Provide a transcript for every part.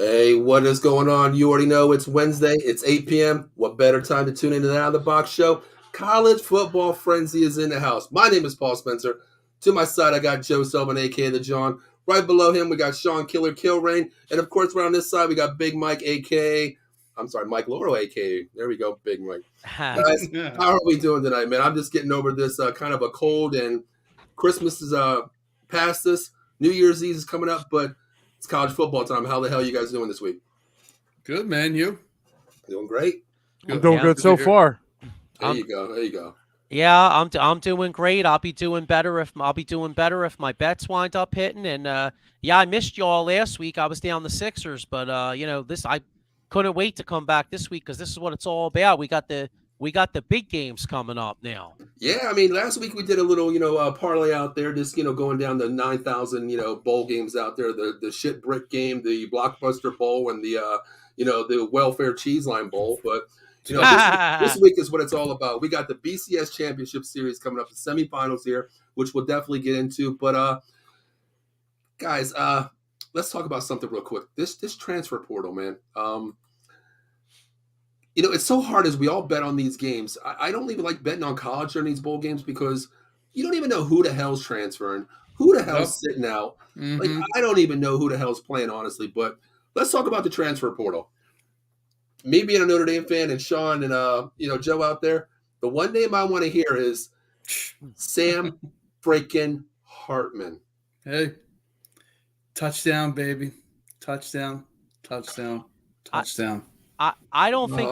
Hey, what is going on? You already know it's Wednesday. It's 8 p.m. What better time to tune into the Out of the Box show? College football frenzy is in the house. My name is Paul Spencer. To my side, I got Joe Sullivan, a.k.a. The John. Right below him, we got Sean Killer Kilrain. And, of course, right on this side, we got Big Mike, a.k.a. Mike Lauro, a.k.a. There we go, Big Mike. Guys, how are we doing tonight, man? I'm just getting over this kind of a cold, and Christmas is past us. New Year's Eve is coming up, but it's college football time. How the hell are you guys doing this week? Good, man. You? Doing great. I'm doing good so far. There you go. Yeah, I'm doing great. I'll be doing better if my bets wind up hitting. And I missed y'all last week. I was down the Sixers, but I couldn't wait to come back this week because this is what it's all about. We got the big games coming up now. Yeah, I mean, last week we did a little, parlay out there, just, going down the 9,000, bowl games out there, the shit brick game, the Blockbuster Bowl, and the Welfare Cheese Line Bowl. But, this week is what it's all about. We got the BCS Championship Series coming up, the semifinals here, which we'll definitely get into. But, guys, let's talk about something real quick. This transfer portal, man. It's so hard as we all bet on these games. I don't even like betting on college during these bowl games because you don't even know who the hell's transferring, who the hell's sitting out. Mm-hmm. Like, I don't even know who the hell's playing, honestly. But let's talk about the transfer portal. Me being a Notre Dame fan and Sean and, Joe out there, the one name I want to hear is Sam freaking Hartman. Hey, touchdown, baby. Touchdown. I don't think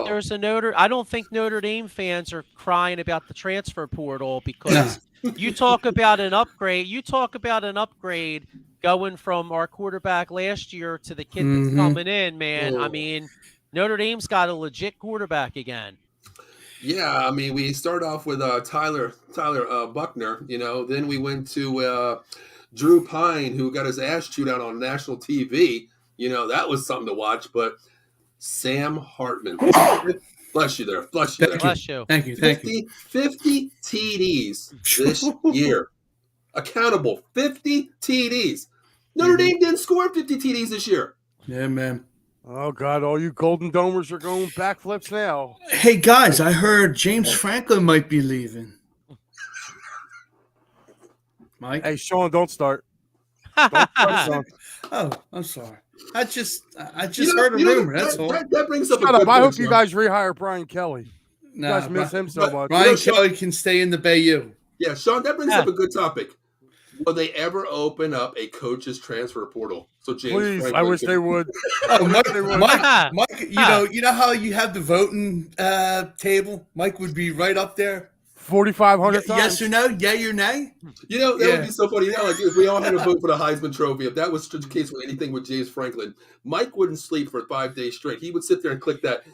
I don't think Notre Dame fans are crying about the transfer portal because you talk about an upgrade. You talk about an upgrade going from our quarterback last year to the kid that's coming in, man. I mean, Notre Dame's got a legit quarterback again. Yeah, I mean, we start off with Tyler Buckner, then we went to Drew Pine, who got his ass chewed out on national TV. That was something to watch, but Sam Hartman. Bless you there. Bless you. Thank you. 50 TDs this year. Accountable. 50 TDs. Notre Dame didn't score 50 TDs this year. Yeah, man. Oh, God, all you Golden Domers are going backflips now. Hey, guys, I heard James Franklin might be leaving. Mike? Hey, Sean, don't start. Don't start, Sean. Oh, I'm sorry. I just heard a rumor. That's all. That brings up Shut up. I hope you guys rehire Brian Kelly. You Nah, guys miss him so much. Brian Kelly can stay in the Bayou. Yeah, Sean, that brings up a good topic. Will they ever open up a coach's transfer portal? So James Please, Franklin I wish they would. Oh, Mike, you know how you have the voting table? Mike would be right up there. 4,500 times. Yes or no? Yay or nay? That would be so funny. Like if we all had to vote for the Heisman Trophy, if that was the case with anything with James Franklin, Mike wouldn't sleep for 5 days straight. He would sit there and click that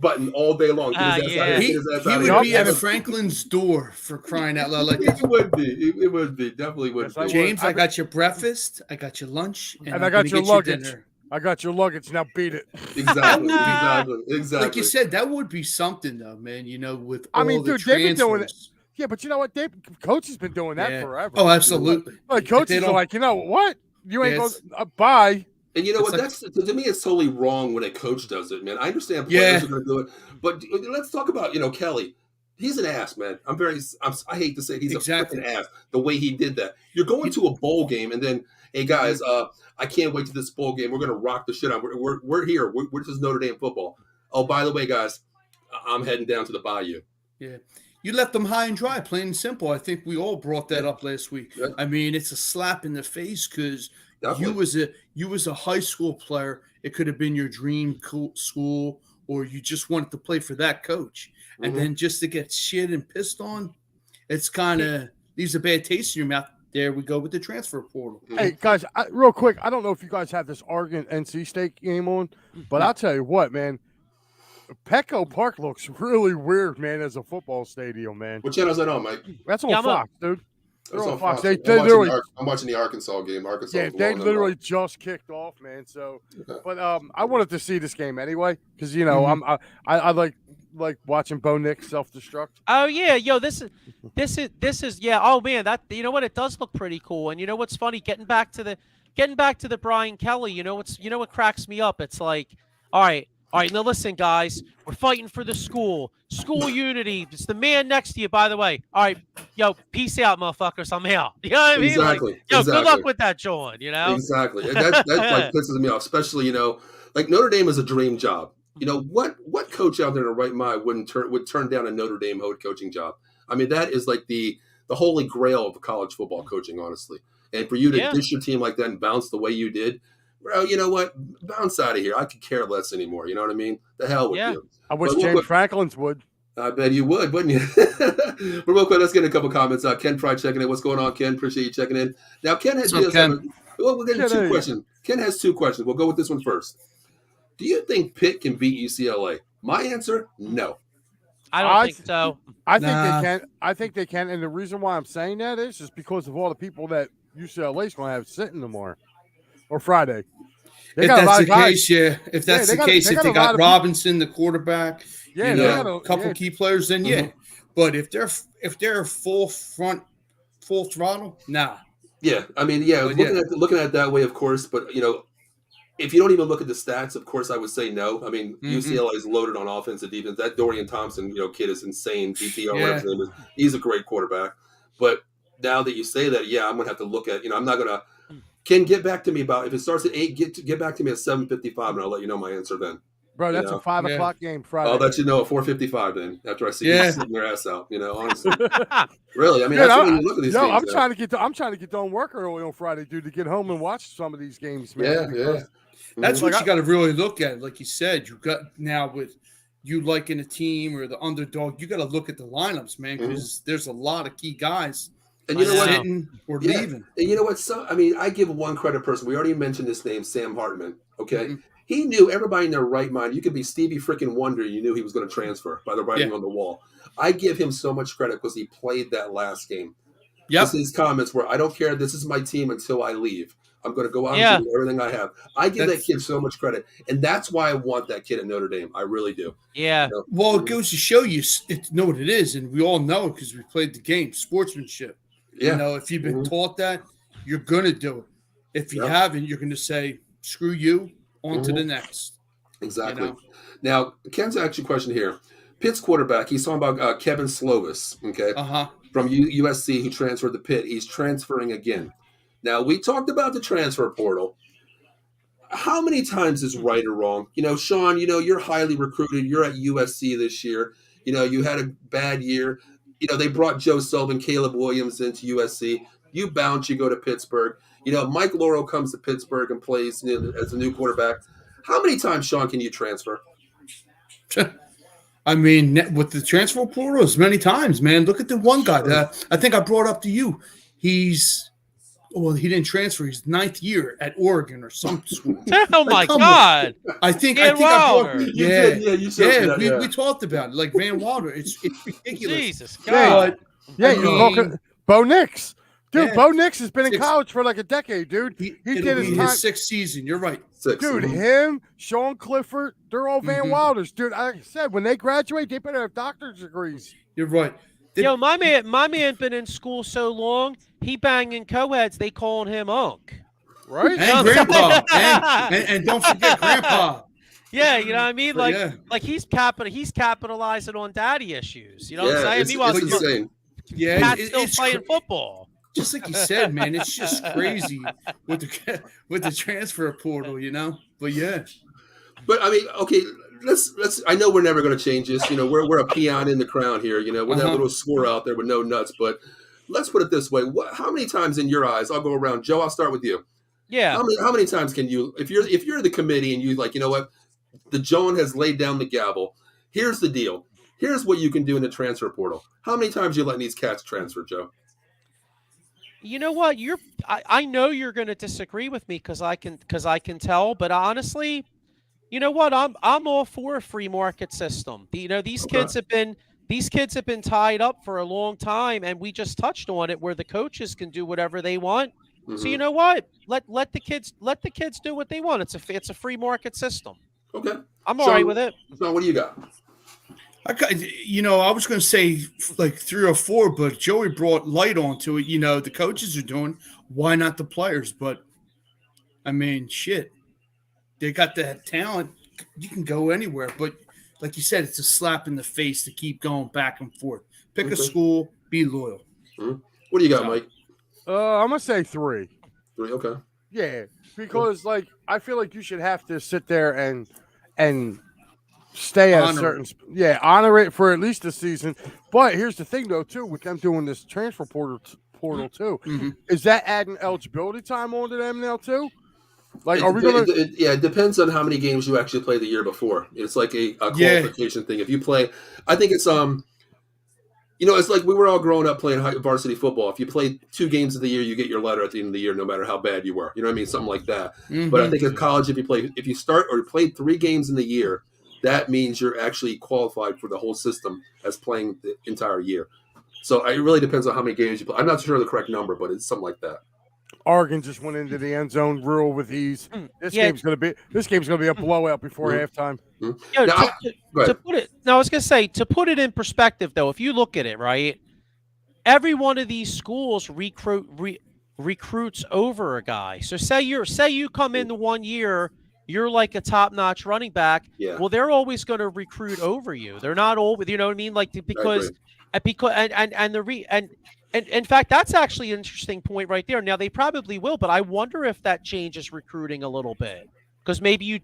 button all day long. He would be at Franklin's door for crying out loud. Like it would be. It would be. Definitely would be. James, I got your breakfast. I got your lunch. And I got your luggage. I got your luggage. Now beat it. Exactly. Like you said, that would be something, though, man. With all the transfers. They've been doing it. Yeah, but you know what? Coach has been doing that forever. Oh, absolutely. Like coaches are like, you know what? You ain't going to bye. And you know what? That's to me, it's totally wrong when a coach does it, man. I understand players are going to do it, but let's talk about Kelly. He's an ass, man. I hate to say it, he's a freaking ass. The way he did that. You're going to a bowl game, and then, hey guys, I can't wait to this bowl game. We're going to rock the shit out. We're here. We're just Notre Dame football. Oh, by the way, guys, I'm heading down to the Bayou. Yeah. You left them high and dry, plain and simple. I think we all brought that up last week. Yeah. I mean, it's a slap in the face because you was a high school player. It could have been your dream school, or you just wanted to play for that coach. Mm-hmm. And then just to get shit and pissed on, it's kind of leaves a bad taste in your mouth. There we go with the transfer portal. Hey, guys, real quick, I don't know if you guys have this Oregon-NC State game on, but I'll tell you what, man. Petco Park looks really weird, man, as a football stadium, man. What channel is that on, Mike? That's on Fox, dude. They're on Fox. I'm watching the Arkansas game. They literally just kicked off, man. So, but I wanted to see this game anyway because I like watching Bo Nick self-destruct. Oh yeah, this is yeah. Oh man, that you know what? It does look pretty cool. And you know what's funny? Getting back to getting back to the Brian Kelly, you know what cracks me up? It's like, all right, now listen, guys, we're fighting for the school unity. It's the man next to you, by the way. All right, yo, peace out, motherfuckers. I'm out. You know what I mean? Like, yo, good luck with that, John. You know? Exactly. And that like pisses me off, especially, like Notre Dame is a dream job. What coach out there in the right mind would turn down a Notre Dame head coaching job? I mean, that is like the holy grail of college football coaching, honestly. And for you to dish your team like that and bounce the way you did, bro, you know what? Bounce out of here. I could care less anymore. You know what I mean? The hell with you. I wish James Franklin's would. I bet you would, wouldn't you? But real quick, let's get a couple comments. Ken Fry checking in. What's going on, Ken? Appreciate you checking in. Now, Ken has we'll get two questions. Ken has two questions. We'll go with this one first. Do you think Pitt can beat UCLA? My answer, no. I don't think so. I think they can. I think they can. And the reason why I'm saying that is just because of all the people that UCLA is going to have sitting tomorrow or Friday. If that's the case, if that's the case, if they got Robinson, the quarterback, a couple key players, then But if they're full throttle, nah. Yeah, I mean, looking at it that way, of course, but if you don't even look at the stats, of course, I would say no. I mean, UCLA is loaded on offense and defense. That Dorian Thompson, kid is insane. DTR, whatever his name is. He's a great quarterback. But now that you say that, I'm going to have to look at, I'm not going to. Ken, get back to me about, if it starts at 8, get back to me at 7:55, and I'll let you know my answer then. Bro, that's a 5 o'clock game Friday. I'll let you know at 4:55 then, after I see you sitting your ass out, honestly. Really, I mean, that's when you look at these games. I'm trying to get done work early on Friday, dude, to get home and watch some of these games, man. Yeah. That's what you got to really look at. Like you said, you got now with you liking a team or the underdog, you got to look at the lineups, man, because there's a lot of key guys. And you know what? Sitting or leaving. And you know what? So, I mean, I give one credit person. We already mentioned this name, Sam Hartman. Okay. He knew everybody in their right mind. You could be Stevie freaking Wonder. You knew he was going to transfer by the writing on the wall. I give him so much credit because he played that last game. Yep. His comments were, I don't care. This is my team until I leave. I'm going to go out and do everything I have. I give that kid so much credit. And that's why I want that kid at Notre Dame. I really do. Yeah. Well, it goes to show you know what it is. And we all know it because we played the game, sportsmanship. Yeah. If you've been taught that, you're going to do it. If you haven't, you're going to say, screw you, on to the next. Exactly. Now, Ken's actually question here. Pitt's quarterback, he's talking about Kevin Slovis, from USC, who transferred to Pitt. He's transferring again. Now, we talked about the transfer portal. How many times is right or wrong? Sean, you're highly recruited. You're at USC this year. You had a bad year. They brought Joe Sullivan, Caleb Williams into USC. You bounce, you go to Pittsburgh. Mike Laurel comes to Pittsburgh and plays as a new quarterback. How many times, Sean, can you transfer? I mean, with the transfer portal, as many times, man. Look at the one guy that I think I brought up to you. He didn't transfer. He's 9th year at Oregon or some school. Oh my God! I think I brought. You said we talked about it, like Van Wilder. It's ridiculous. Jesus God! Bo Nix. Dude, Bo Nix has been in college for like a decade, dude. He did his 6th season. You're right. 6. Dude, him, Sean Clifford, they're all Van Wilders. Dude, like I said, when they graduate, they better have doctor's degrees. You're right. My man been in school so long, he banging co-eds, they calling him Unc. Right? And Grandpa. and don't forget Grandpa. Yeah, you know what I mean? Like he's capitalizing on daddy issues. You know what I'm saying? Meanwhile, it's insane. Yeah, Pat's still playing football. Just like you said, man, it's just crazy with the transfer portal, But But I mean, okay, let's. I know we're never going to change this. We're a peon in the crown here. We're that little squirrel out there with no nuts. But let's put it this way: how many times in your eyes? I'll go around. Joe, I'll start with you. Yeah. How many times can you, if you're the committee and you like, what, the Joan has laid down the gavel. Here's the deal. Here's what you can do in the transfer portal. How many times you letting these cats transfer, Joe? You know what? I know you're going to disagree with me because I can tell. But honestly, you know what? I'm all for a free market system. These kids have been tied up for a long time, and we just touched on it where the coaches can do whatever they want. Mm-hmm. So you know what? Let the kids do what they want. It's a free market system. Okay, I'm all right with it. So what do you got? I was going to say like 3 or 4, but Joey brought light onto it. The coaches are doing. Why not the players? But I mean, shit. They got that talent. You can go anywhere, but like you said, it's a slap in the face to keep going back and forth. Pick a school, be loyal. Mm-hmm. What do you got, Mike? I'm gonna say 3. 3, okay. Yeah, because like I feel like you should have to sit there and stay at a certain honor it for at least a season. But here's the thing, though, too, with them doing this transfer portal too, is that adding eligibility time onto them now too? Like, are we gonna? It depends on how many games you actually play the year before. It's like a qualification thing. If you play, I think it's it's like we were all growing up playing varsity football. If you play 2 games of the year, you get your letter at the end of the year, no matter how bad you were. You know what I mean? Something like that. But I think in college, if you start or played 3 games in the year, that means you're actually qualified for the whole system as playing the entire year. So it really depends on how many games you play. I'm not sure the correct number, but it's something like that. Oregon just went into the end zone real with ease. This game's gonna be a blowout before halftime. To put it, I was gonna say, to put it in perspective, though, if you look at it, right, every one of these schools recruits over a guy. So say you come in the 1 year, you're like a top-notch running back. Yeah. Well, they're always going to recruit over you. They're not always, you know what I mean? Like because and in fact, that's actually an interesting point right there. Now they probably will, but I wonder if that changes recruiting a little bit. Because maybe you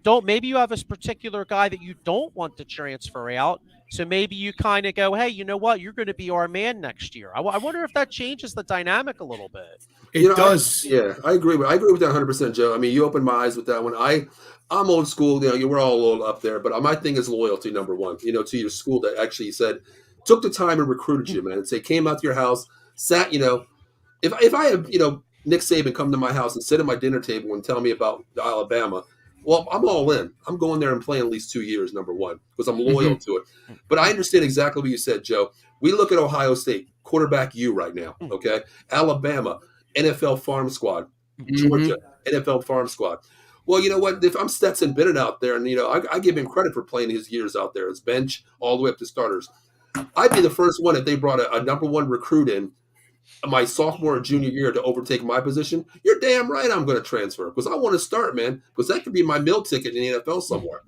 have a particular guy that you don't want to transfer out. So maybe you kind of go, hey, you know what? You're going to be our man next year. I wonder if that changes the dynamic a little bit. It does. I agree with that 100%, Joe. I mean, you opened my eyes with that one. I'm old school. You know, we're all old up there, but my thing is loyalty, number one. You know, to your school that actually took the time and recruited you, man. And came out to your house, sat. You know, if I have Nick Saban come to my house and sit at my dinner table and tell me about Alabama. Well, I'm all in. I'm going there and playing at least 2 years, number one, because I'm loyal to it. But I understand exactly what you said, Joe. We look at Ohio State, quarterback you right now, okay? Alabama, NFL Farm Squad. Georgia, NFL Farm Squad. Well, you know what? If I'm Stetson Bennett out there, and, I give him credit for playing his years out there as bench all the way up to starters. I'd be the first one if they brought a number one recruit in my sophomore or junior year to overtake my position. You're damn right I'm going to transfer because I want to start, man, because that could be my meal ticket in the NFL somewhere,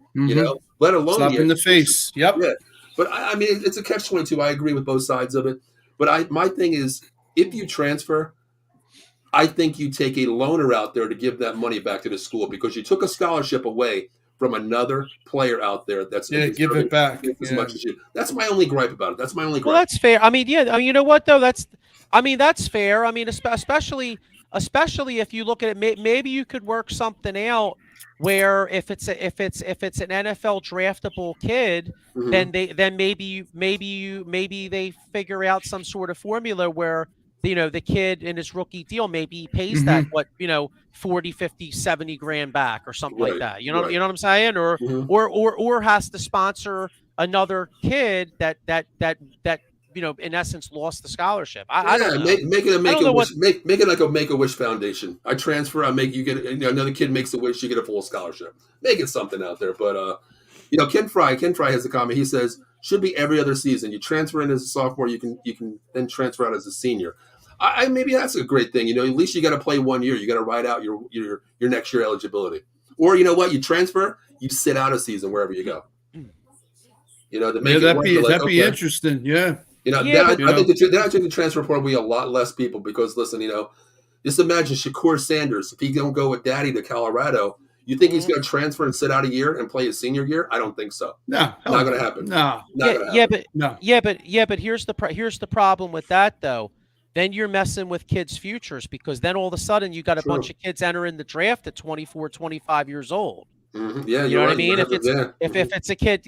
let alone slap in the face. Yep. Yeah. But I mean, it's a catch-22. I agree with both sides of it. But my thing is, if you transfer, I think you take a loaner out there to give that money back to the school because you took a scholarship away from another player out there that's give it back as much as you. That's my only gripe about it. That's my only gripe. Well, that's fair. I mean, you know what though? That's fair. I mean, especially if you look at it, maybe you could work something out where if it's an NFL draftable kid, then maybe they figure out some sort of formula where the kid in his rookie deal maybe pays that 40, 50, 70 grand back or something like that. You know what I'm saying? Or has to sponsor another kid that in essence lost the scholarship. I don't know. Make it a Make-A-Wish. Make it like a Make-A-Wish Foundation. I transfer, you get another kid makes a wish, you get a full scholarship. Make it something out there. But Ken Fry has a comment. He says should be every other season. You transfer in as a sophomore, you can then transfer out as a senior. Maybe that's a great thing. At least you got to play 1 year. You got to ride out your next year eligibility. Or you know what? You transfer, you sit out a season wherever you go. To make that'd be interesting. Yeah. I think the transfer portal will be a lot less people because listen, just imagine Shakur Sanders if he don't go with Daddy to Colorado. You think he's going to transfer and sit out a year and play his senior year? I don't think so. No, not going to happen. No, but here's the problem with that though. Then you're messing with kids' futures because then all of a sudden you got a bunch of kids entering the draft at 24, 25 years old. Yeah, you know what I mean? If it's a kid,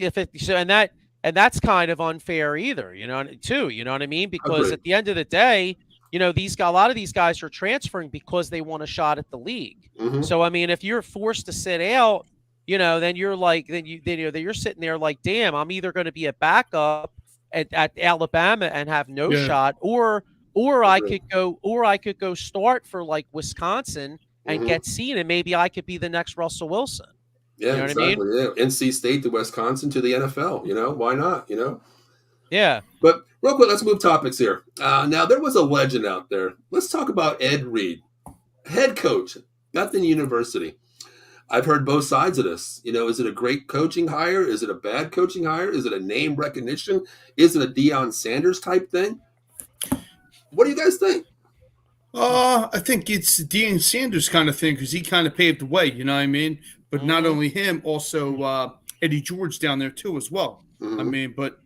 and that's kind of unfair either. You know what I mean? Because at the end of the day, a lot of these guys are transferring because they want a shot at the league. So I mean, if you're forced to sit out, then you're like, you're sitting there like, damn, I'm either going to be a backup at Alabama and have no shot, or I could go start for like Wisconsin and get seen, and maybe I could be the next Russell Wilson. Yeah, you know exactly. What I mean? Yeah. NC State to Wisconsin to the NFL. Why not? Yeah. But real quick, let's move topics here. Now, there was a legend out there. Let's talk about Ed Reed, head coach, Bethune University. I've heard both sides of this. Is it a great coaching hire? Is it a bad coaching hire? Is it a name recognition? Is it a Deion Sanders type thing? What do you guys think? I think it's Deion Sanders kind of thing because he kind of paved the way, you know what I mean? But not only him, also Eddie George down there too as well. I mean, but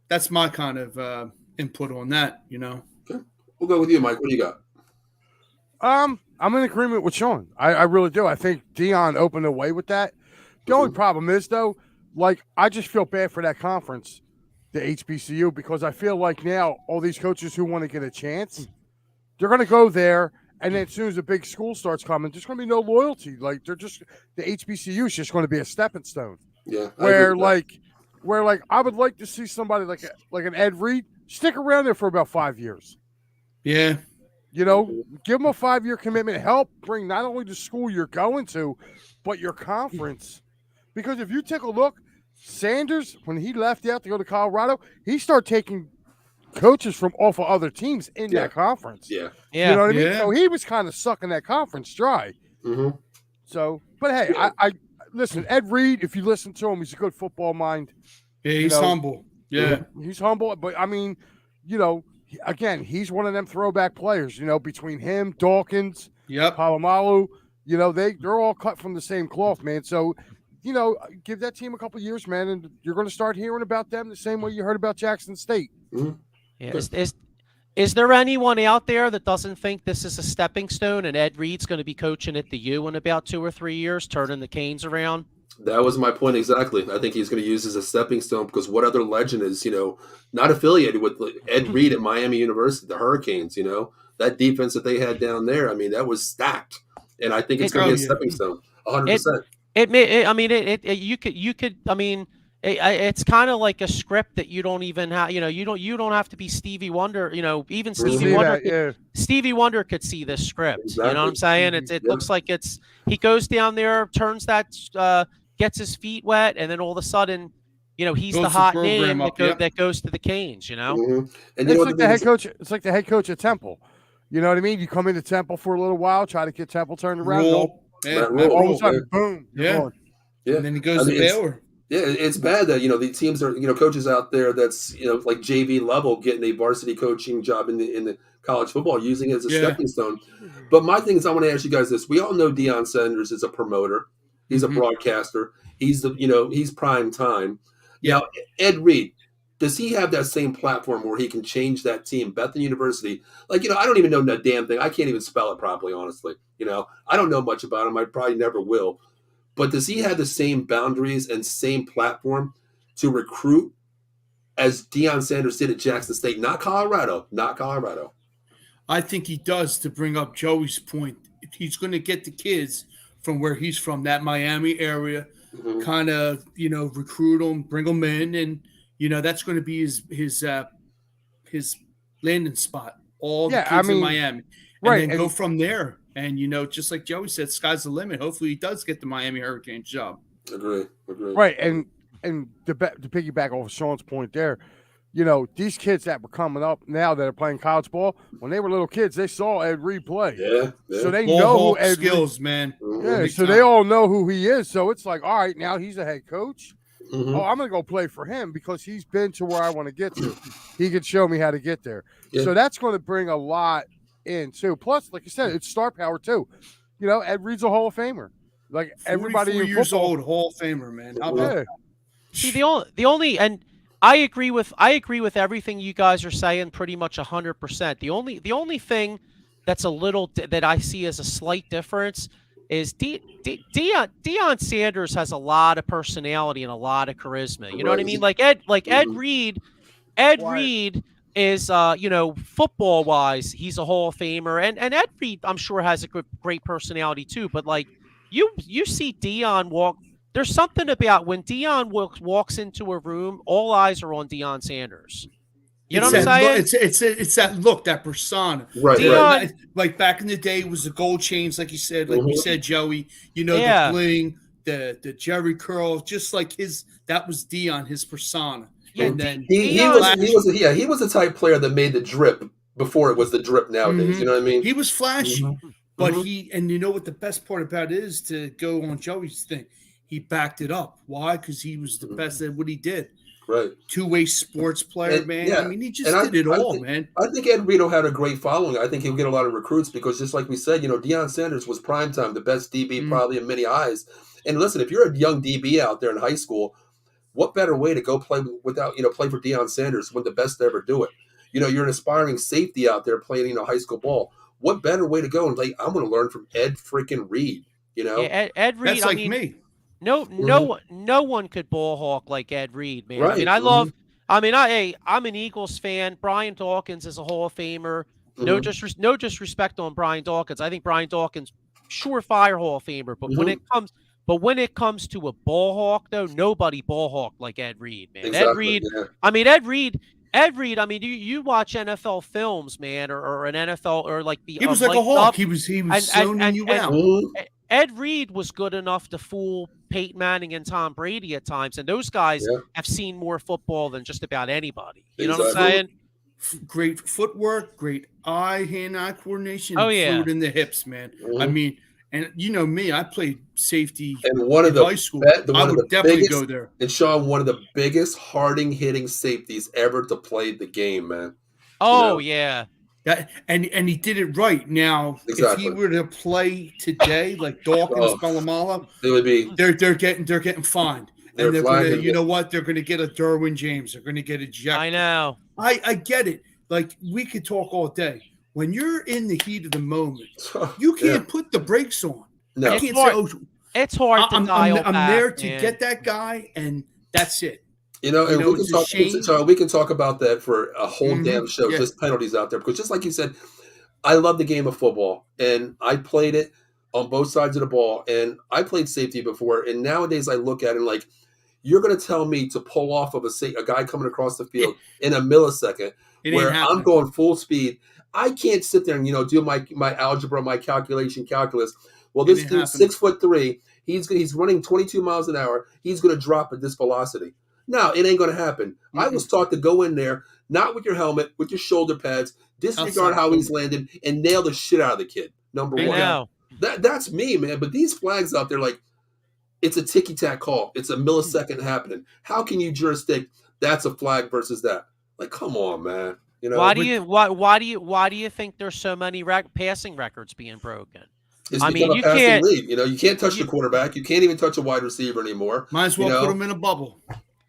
that's my kind of input on that, Okay. We'll go with you, Mike. What do you got? I'm in agreement with Sean. I really do. I think Deion opened the way with that. The only problem is, though, I just feel bad for that conference, the HBCU, because I feel like now all these coaches who want to get a chance, they're going to go there, and then as soon as the big school starts coming, there's going to be no loyalty. The HBCU is just going to be a stepping stone. Yeah. Where I would like to see somebody like an Ed Reed stick around there for about 5 years. Yeah. Give them a 5-year commitment. Help bring not only the school you're going to, but your conference. Because if you take a look, Sanders, when he left out to go to Colorado, he started taking coaches from off of other teams in that conference. Yeah. Yeah. You know what I mean? So he was kind of sucking that conference dry. Mm-hmm. So, but hey, I listen, Ed Reed, if you listen to him, he's a good football mind. Yeah, he's humble. Yeah. He's humble. But, I mean, again, he's one of them throwback players, between him, Dawkins, Palomalu, they're all cut from the same cloth, man. So, give that team a couple of years, man, and you're going to start hearing about them the same way you heard about Jackson State. Mm-hmm. Yeah. Is there anyone out there that doesn't think this is a stepping stone and Ed Reed's going to be coaching at the U in about 2 or 3 years, turning the Canes around? That was my point exactly. I think he's going to use as a stepping stone because what other legend is, not affiliated with Ed Reed at Miami University, the Hurricanes, that defense that they had down there. I mean, that was stacked. And I think it's going to be a stepping stone, 100%. It's kind of like a script that you don't even have, you don't have to be Stevie Wonder, even Stevie Wonder could see this script. Exactly. You know what I'm saying? It looks like he goes down there, turns that, gets his feet wet, and then all of a sudden, he's the hot name that goes to the Canes, Mm-hmm. And it's like the head coach. It's like the head coach at Temple. You know what I mean? You come into Temple for a little while, try to get Temple turned around. All of a sudden, boom. Yeah. And then he goes to Baylor. Yeah, it's bad that, the teams are, coaches out there that's, like JV level getting a varsity coaching job in the college football, using it as a stepping stone. But my thing is, I want to ask you guys this. We all know Deion Sanders is a promoter. He's a broadcaster. He's he's prime time. Yeah. Now, Ed Reed, does he have that same platform where he can change that team? Bethune University, I don't even know that damn thing. I can't even spell it properly, honestly. I don't know much about him. I probably never will. But does he have the same boundaries and same platform to recruit as Deion Sanders did at Jackson State? Not Colorado. I think he does, to bring up Joey's point. If he's going to get the kids from where he's from, that Miami area, kind of, recruit them, bring them in, and, that's going to be his landing spot. All the kids in Miami. And then go from there. And, just like Joey said, sky's the limit. Hopefully he does get the Miami Hurricanes job. Agree. Right. And to piggyback off of Sean's point there, these kids that were coming up now that are playing college ball, when they were little kids, they saw Ed Reed play. Yeah. So they know who Ed skills, Reed, man. Yeah. So they all know who he is. So it's like, all right, now he's a head coach. Mm-hmm. Oh, I'm going to go play for him because he's been to where I want to get to. He could show me how to get there. Yeah. So that's going to bring a lot in too. Plus, like you said, it's star power too. Ed Reed's a Hall of Famer. Like everybody in years football, old, Hall of Famer, man. How about that? See, the only and I agree with everything you guys are saying pretty much 100%. The only thing that's a little that I see as a slight difference is Deion Sanders has a lot of personality and a lot of charisma. You know what I mean? Like Ed Reed is football wise, he's a Hall of Famer, and Ed Reed I'm sure has a great personality too. But like you see Deion walk. There's something about when Deion walks into a room, all eyes are on Deion Sanders. You know what I'm saying? It's that look, that persona. Right. Deion, like back in the day, it was the gold chains, like you said, we said, Joey. The bling, the Jerry curl, just like that was Deion, his persona. Yeah, and then he was the type player that made the drip before it was the drip nowadays. You know what I mean? He was flashy. But and you know what the best part about it is, to go on Joey's thing, he backed it up. Why? Because he was the best at what he did. Right. Two-way sports player, man. Yeah. I mean, he just did it all, man. I think Ed Reed had a great following. I think he'll get a lot of recruits because, just like we said, Deion Sanders was primetime, the best DB probably in many eyes. And listen, if you're a young DB out there in high school, what better way to go play play for Deion Sanders, one of the best to ever do it? You're an aspiring safety out there playing, high school ball. What better way to go and I'm going to learn from Ed freaking Reed? Yeah, Ed Reed. That's like me. No one could ball hawk like Ed Reed, man. Right. I mean, I'm an Eagles fan. Brian Dawkins is a Hall of Famer. No disrespect on Brian Dawkins. I think Brian Dawkins, surefire Hall of Famer. But when it comes to a ball hawk, though, nobody ball hawked like Ed Reed, man. Exactly, Ed Reed. Yeah. I mean, Ed Reed. I mean, you watch NFL films, man, or an NFL or like the. He was like a hawk. He was zoning you out. Ed Reed was good enough to fool Peyton Manning and Tom Brady at times, and those guys have seen more football than just about anybody. You know what I'm saying? Great footwork, great hand-eye coordination, fluid in the hips, man. I mean, and you know me, I played safety in high school. I would definitely go there. And Sean, one of the biggest hitting safeties ever to play the game, man. Oh, yeah. And he did it right. Now, if he were to play today, like Dawkins, Balamala, it would be they're getting fined. And they're going to, you know what? They're going to get a Derwin James. They're going to get ejected. I know. I get it. Like, we could talk all day. When you're in the heat of the moment, you can't put the brakes on. No. I can't say, it's hard to dial back. I'm there to get that guy, and that's it. And we can talk about that for a whole damn show, just penalties out there. Because just like you said, I love the game of football, and I played it on both sides of the ball, and I played safety before, and nowadays I look at it and like, you're going to tell me to pull off of a guy coming across the field in a millisecond where I'm going full speed. I can't sit there and, do my algebra, my calculus. Well, this dude's 6'3". He's running 22 miles an hour. He's going to drop at this velocity. No, it ain't going to happen. I was taught to go in there, not with your helmet, with your shoulder pads, disregard how he's landed, and nail the shit out of the kid. Number one. That's me, man. But these flags out there, like, it's a ticky-tack call. It's a millisecond happening. How can you jurisdict that's a flag versus that? Like, come on, man. Why do you think there's so many passing records being broken? It's you can't league. You can't touch the quarterback. You can't even touch a wide receiver anymore. Might as well put him in a bubble.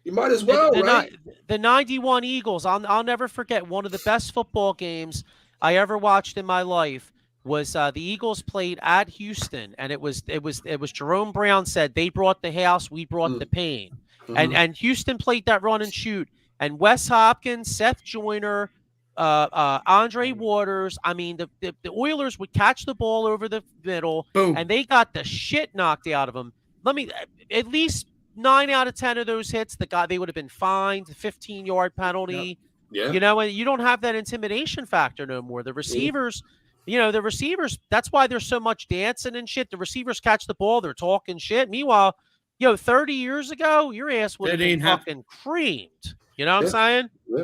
You might as well, right? The 91 Eagles, I'll never forget, one of the best football games I ever watched in my life was the Eagles played at Houston, and it was Jerome Brown said, they brought the house, we brought the pain. And Houston played that run and shoot, and Wes Hopkins, Seth Joyner, Andre Waters, I mean, the Oilers would catch the ball over the middle, and they got the shit knocked out of them. At least 9 out of 10 of those hits, they would have been fined, 15-yard penalty. Yeah. And you don't have that intimidation factor no more. The receivers, that's why there's so much dancing and shit. The receivers catch the ball, they're talking shit. Meanwhile, 30 years ago, your ass would have been fucking creamed. You know what I'm saying? Yeah.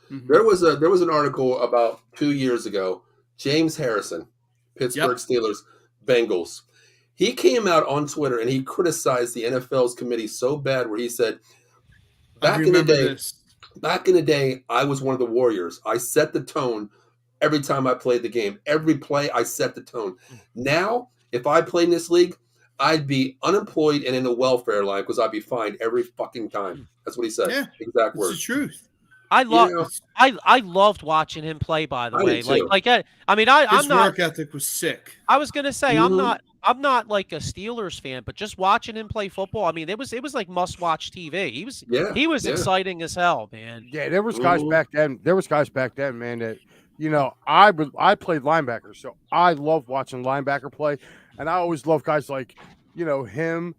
There was an article about 2 years ago. James Harrison, Pittsburgh Steelers, Bengals. He came out on Twitter and he criticized the NFL's committee so bad, where he said, back in the day, I was one of the Warriors. I set the tone every time I played the game. Every play, I set the tone. Now, if I played in this league, I'd be unemployed and in the welfare line because I'd be fined every fucking time. That's what he said. Yeah, exact words. It's the truth. I loved watching him play. By the way, his work ethic was sick. I was gonna say I'm not like a Steelers fan, but just watching him play football, I mean, it was like must watch TV. He was exciting as hell, man. Yeah, there was guys back then. Man, that I played linebacker, so I love watching linebacker play, and I always love guys like him.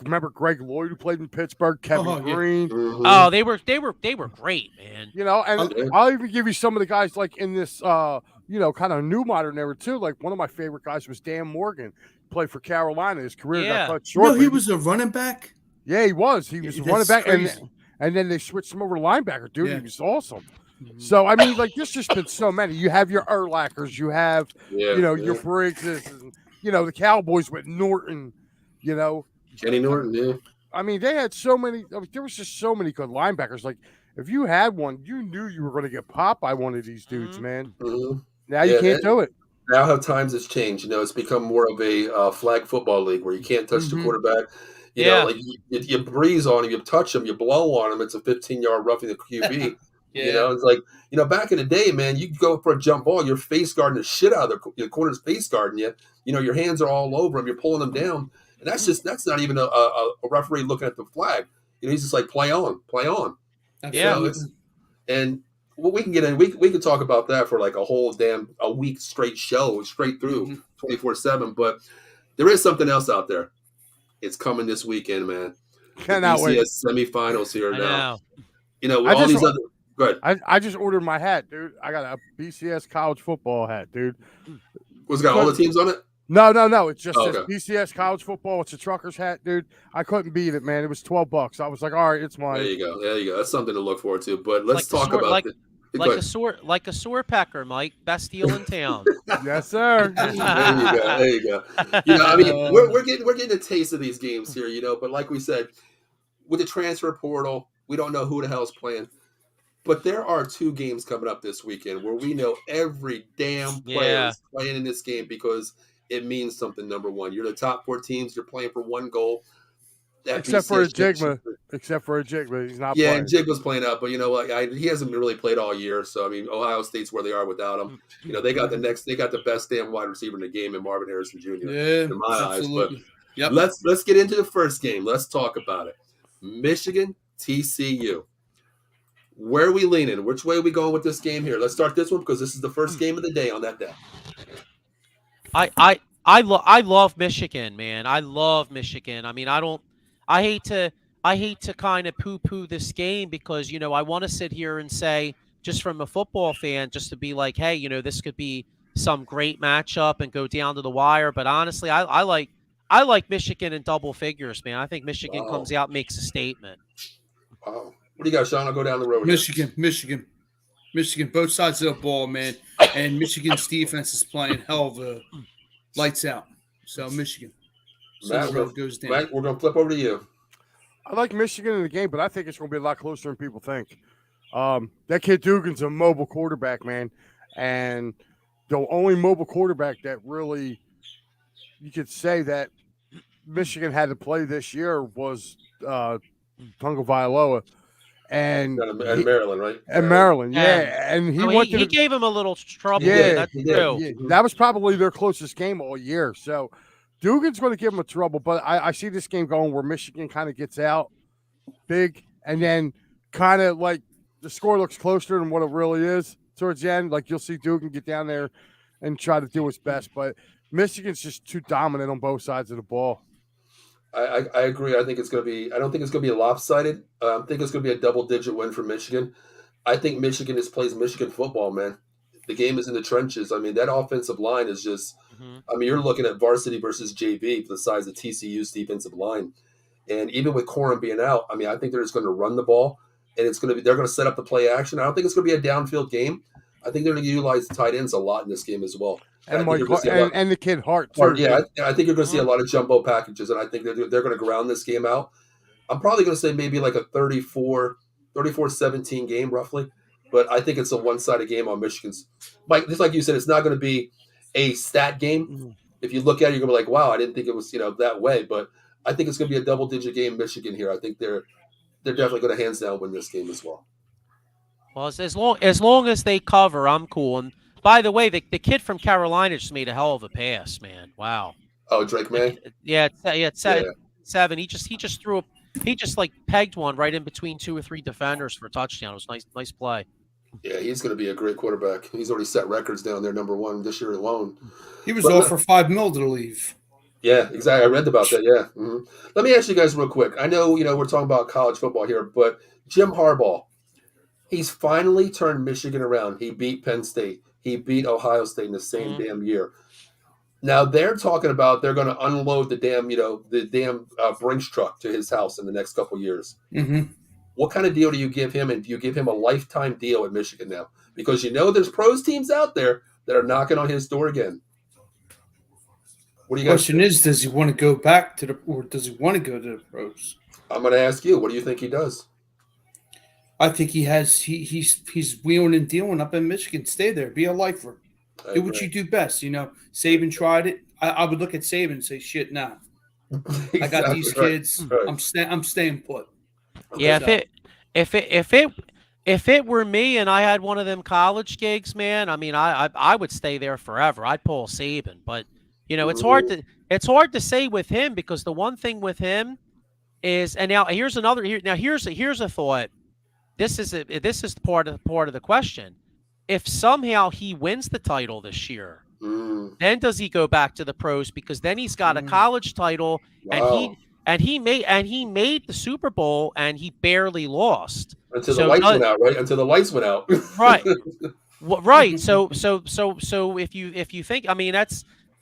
Remember Greg Lloyd, who played in Pittsburgh, Kevin Green. Oh, they were great, man. And I'll even give you some of the guys like in this kind of new modern era too. Like one of my favorite guys was Dan Morgan, played for Carolina. His career got cut short. No, he was a running back. Yeah, he was. He was a running back, and then they switched him over to linebacker. Dude, he was awesome. So I mean, like there's just been so many. You have your Urlachers, you have your Friggses, and the Cowboys with Norton. Kenny Norton, yeah. I mean, they had so many. There was just so many good linebackers. Like if you had one, you knew you were going to get popped by one of these dudes, man. Mm-hmm. Now you can't do it. Now how times has changed. It's become more of a flag football league where you can't touch the quarterback. You know, like you breeze on him, you touch him, you blow on him. It's a 15-yard roughing the QB. It's like back in the day, man. You go for a jump ball, you're face guarding the shit out of the corner's face guarding you. Your hands are all over him. You're pulling him down, and that's not even a referee looking at the flag. He's just like play on. And well, we can get in. We can talk about that for like a week straight show, straight through 24/7. But there is something else out there. It's coming this weekend, man. Cannot wait. Semifinals here now. Go ahead. I just ordered my hat, dude. I got a BCS college football hat, dude. Was it got all the teams on it? No. It's just BCS college football. It's a trucker's hat, dude. I couldn't beat it, man. It was $12. I was like, all right, it's mine. There you go. That's something to look forward to. But let's talk about it. Like a sore pecker, Mike. Best deal in town. Yes, sir. There you go. I mean, we're getting a taste of these games here, But like we said, with the transfer portal, we don't know who the hell's playing. But there are 2 games coming up this weekend where we know every damn player is playing in this game because it means something. Number one, you're the top 4 teams. You're playing for one goal. Except for Jigma, he's not. Yeah, playing. And Jigma's playing up, but he hasn't really played all year. So I mean, Ohio State's where they are without him. They got the best damn wide receiver in the game in Marvin Harrison Jr. in my eyes. But let's get into the first game. Let's talk about it. Michigan TCU. Where are we leaning? Which way are we going with this game here? Let's start this one because this is the first game of the day on that day. I love Michigan, man. I love Michigan. I mean, I hate to kind of poo-poo this game because, I want to sit here and say, just from a football fan, just to be like, hey, this could be some great matchup and go down to the wire. But honestly, I like Michigan in double figures, man. I think Michigan comes out and makes a statement. Wow. What do you got, Sean? I'll go down the road. Michigan, both sides of the ball, man. And Michigan's defense is playing hell of a lights out. So Michigan. Matt, goes down. Matt, we're going to flip over to you. I like Michigan in the game, but I think it's going to be a lot closer than people think. That kid Dugan's a mobile quarterback, man. And the only mobile quarterback that really you could say that Michigan had to play this year was Tunga Vailoa. And Maryland, right? And Maryland, yeah. And he gave him a little trouble. Yeah, that's true. Yeah. That was probably their closest game all year. So Dugan's going to give him a trouble, but I see this game going where Michigan kind of gets out big, and then kind of like the score looks closer than what it really is towards the end. Like you'll see Dugan get down there and try to do his best, but Michigan's just too dominant on both sides of the ball. I agree. I don't think it's going to be lopsided. I think it's going to be a double-digit win for Michigan. I think Michigan just plays Michigan football, man. The game is in the trenches. I mean, that offensive line is just I mean, you're looking at varsity versus JV for the size of TCU's defensive line. And even with Corum being out, I mean, I think they're just going to run the ball, and they're going to set up the play action. I don't think it's going to be a downfield game. I think they're going to utilize tight ends a lot in this game as well. And the kid Hart, too. Yeah, I think you're going to see a lot of jumbo packages, and I think they're going to ground this game out. I'm probably going to say maybe like a 34-17 game, roughly. But I think it's a one-sided game on Michigan's. Just like you said, it's not going to be a stat game. If you look at it, you're going to be like, wow, I didn't think it was that way. But I think it's going to be a double-digit game, Michigan here. I think they're definitely going to hands down win this game as well. Well, as long as they cover, I'm cool. And by the way, the kid from Carolina just made a hell of a pass, man. Wow. Oh, Drake May? It's 7. He just threw he just like pegged one right in between 2 or 3 defenders for a touchdown. It was nice play. Yeah, he's going to be a great quarterback. He's already set records down there, number 1 this year alone. He was off for $5 million to leave. Yeah, exactly. I read about that. Yeah. Mm-hmm. Let me ask you guys real quick. I know we're talking about college football here, but Jim Harbaugh, he's finally turned Michigan around. He beat Penn State. He beat Ohio State in the same damn year. Now they're talking about they're going to unload the damn Brinks truck to his house in the next couple years. Mm-hmm. What kind of deal do you give him, and do you give him a lifetime deal at Michigan now? Because there's pros teams out there that are knocking on his door again. What do you guys Question is, does he want to go back to or does he want to go to the pros? I'm going to ask you. What do you think he does? I think he's wheeling and dealing up in Michigan. Stay there, be a lifer, do what you do best. Saban tried it. I would look at Saban and say, "Shit, nah, Exactly I got these kids. Right. I'm staying put." Yeah, if it were me and I had one of them college gigs, man, I mean, I would stay there forever. I'd pull Saban, but it's hard to say with him, because the one thing with him is, and now here's a thought. This is part of the question. If somehow he wins the title this year, then does he go back to the pros? Because then he's got a college title, wow. and he made the Super Bowl, and he barely lost Until the lights went out, right? Until the lights went out. Right. Well, right. So if you think, I mean,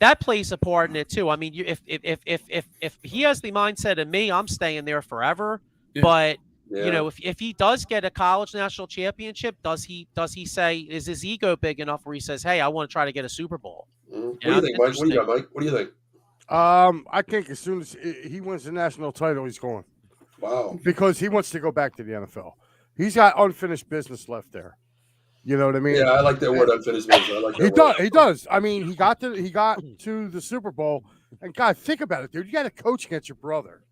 that plays a part in it too. I mean, if he has the mindset of me, I'm staying there forever. Yeah. But if he does get a college national championship, does he say, is his ego big enough where he says, "Hey, I want to try to get a Super Bowl"? What do you think, Mike? What do you got, Mike? What do you think? I think as soon as he wins the national title, he's going. Wow. Because he wants to go back to the NFL. He's got unfinished business left there. You know what I mean? Yeah, I like that word, unfinished business. I like that He does. I mean, he got to the Super Bowl, and God, think about it, dude. You got to coach against your brother.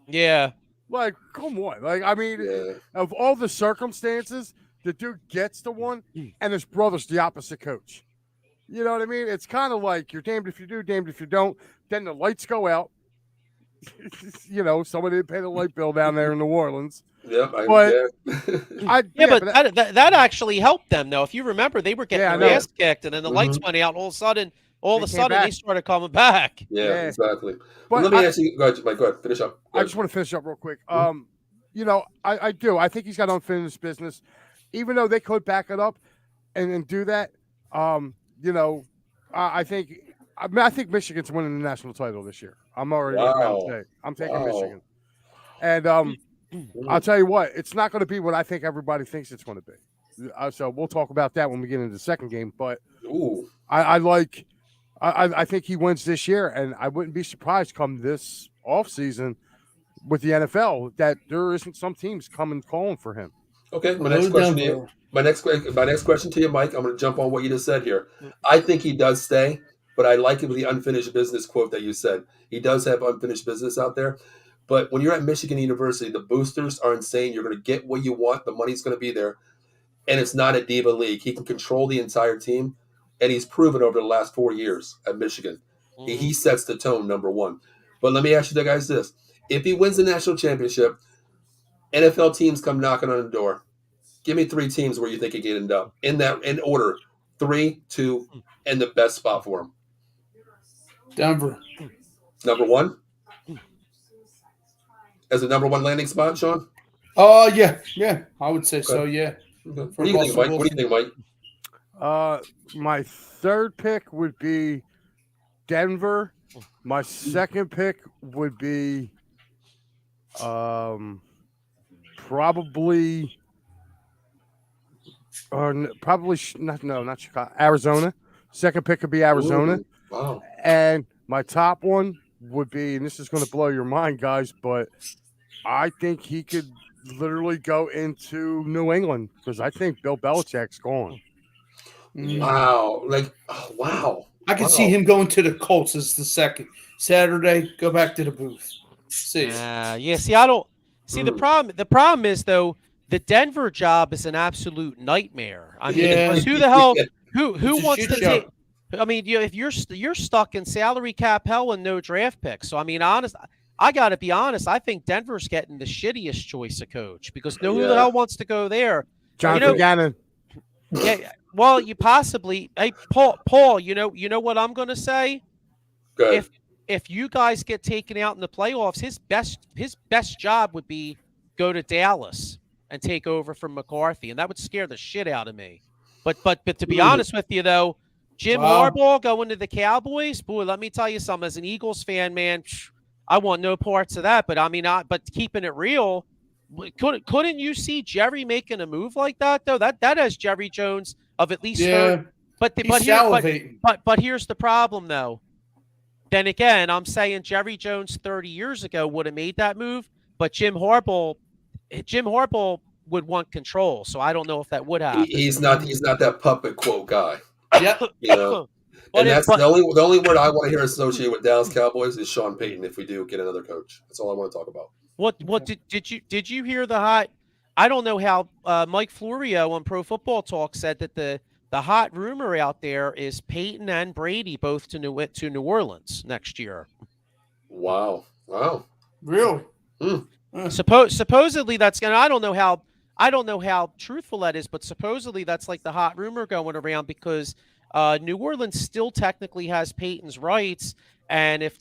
Yeah. Like, come on. Like, I mean, of all the circumstances, the dude gets the one, and his brother's the opposite coach. You know what I mean? It's kind of like you're damned if you do, damned if you don't. Then the lights go out. Somebody didn't pay the light bill down there in New Orleans. Yep, but that actually helped them, though. If you remember, they were getting their ass kicked, and then the lights went out. All of a sudden, they started coming back. Yeah. Exactly. But let me ask you. Go ahead, Mike. Go ahead. Finish up. I just want to finish up real quick. I do. I think he's got unfinished business, even though they could back it up and do that. I think Michigan's winning the national title this year. I'm already I'm taking Michigan. And I'll tell you what, it's not going to be what I think everybody thinks it's going to be. So we'll talk about that when we get into the second game. But I think he wins this year, and I wouldn't be surprised come this offseason with the NFL that there isn't some teams coming calling for him. Okay, my next question to you, Mike. I'm going to jump on what you just said here. I think he does stay, but I like it with the unfinished business quote that you said. He does have unfinished business out there. But when you're at Michigan University, the boosters are insane. You're going to get what you want. The money's going to be there. And it's not a diva league. He can control the entire team. And he's proven over the last 4 years at Michigan. He sets the tone, number one. But let me ask you guys this. If he wins the national championship, NFL teams come knocking on the door. Give me 3 teams where you think he can end up. In order. 3, 2, and the best spot for him. Denver. Number 1? As a number 1 landing spot, Sean? Yeah, I would say so. Yeah. Okay. What do you think, Mike? What do you think, Mike? My third pick would be Denver. My second pick would be probably not Chicago. Arizona. Second pick could be Arizona. Ooh, wow. And my top one would be, and this is going to blow your mind, guys, but I think he could literally go into New England because I think Bill Belichick's gone. Wow. Wow. I can see him going to the Colts as the second. Saturday, go back to the booth. See. See, I don't see the problem. The problem is, though, the Denver job is an absolute nightmare. I mean, who the hell who wants to take? I mean, if you're stuck in salary cap hell and no draft picks. So I mean, I got to be honest. I think Denver's getting the shittiest choice of coach because who the hell wants to go there? Jonathan Gannon. Yeah. Well, you possibly. Hey, Paul. You know what I'm going to say. Good. If you guys get taken out in the playoffs, his best job would be go to Dallas and take over from McCarthy, and that would scare the shit out of me. But to be honest with you, though, Jim Harbaugh going to the Cowboys, boy, let me tell you something. As an Eagles fan, man, I want no parts of that. But I mean, but keeping it real, couldn't you see Jerry making a move like that though? That has Jerry Jones of at least but here's the problem though. Then again, I'm saying Jerry Jones 30 years ago would have made that move, but Jim Harbaugh would want control. So I don't know if that would happen. He's not that puppet quote guy. Yep. And that's the only word I want to hear associated with Dallas Cowboys is Sean Payton if we do get another coach. That's all I want to talk about. What did you hear the hot? I don't know how Mike Florio on Pro Football Talk said that the hot rumor out there is Peyton and Brady both to New Orleans next year. Wow. Really? Supposedly that's gonna. I don't know how truthful that is, but supposedly that's like the hot rumor going around because New Orleans still technically has Peyton's rights, and if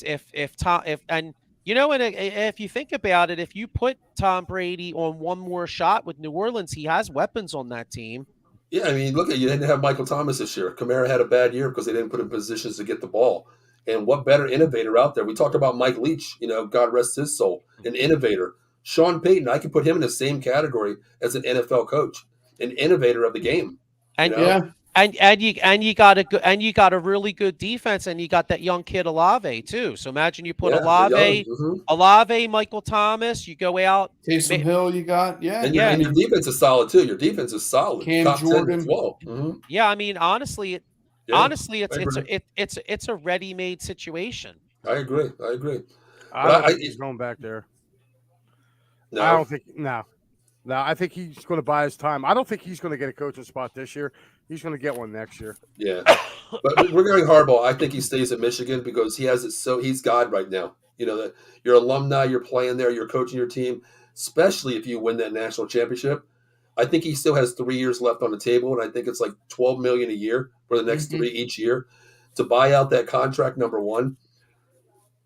you think about it, if you put Tom Brady on one more shot with New Orleans, he has weapons on that team. Yeah, I mean, look, you didn't have Michael Thomas this year. Kamara had a bad year because they didn't put him in positions to get the ball. And what better innovator out there? We talked about Mike Leach, God rest his soul, an innovator. Sean Payton, I can put him in the same category as an NFL coach, an innovator of the game. And you got a really good defense, and you got that young kid Olave too. So imagine you put Olave, Michael Thomas. You go out, Taysom Hill. You got and your defense is solid too. Your defense is solid. Cam Top Jordan 10 as well. Mm-hmm. Yeah, I mean honestly, it's a ready-made situation. I agree. I don't think he's going back there. No. I don't think no. I think he's going to buy his time. I don't think he's going to get a coaching spot this year. He's going to get one next year. Yeah, but regarding Harbaugh, I think he stays at Michigan because he has it. So he's God right now. That you're alumni, you're playing there, you're coaching your team, especially if you win that national championship. I think he still has 3 years left on the table, and I think it's like $12 million a year for the next 3 each year to buy out that contract. Number one,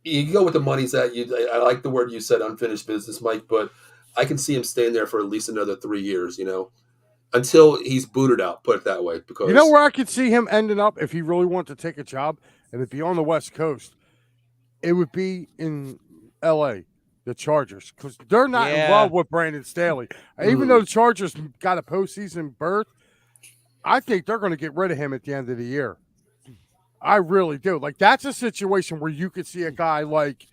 you go with the money's that I like the word you said, unfinished business, Mike, but I can see him staying there for at least another 3 years. Until he's booted out, put it that way. Because where I could see him ending up if he really wanted to take a job and it'd be on the West Coast, it would be in L.A., the Chargers, because they're not in love with Brandon Staley. Even though the Chargers got a postseason berth, I think they're going to get rid of him at the end of the year. I really do. Like, that's a situation where you could see a guy like,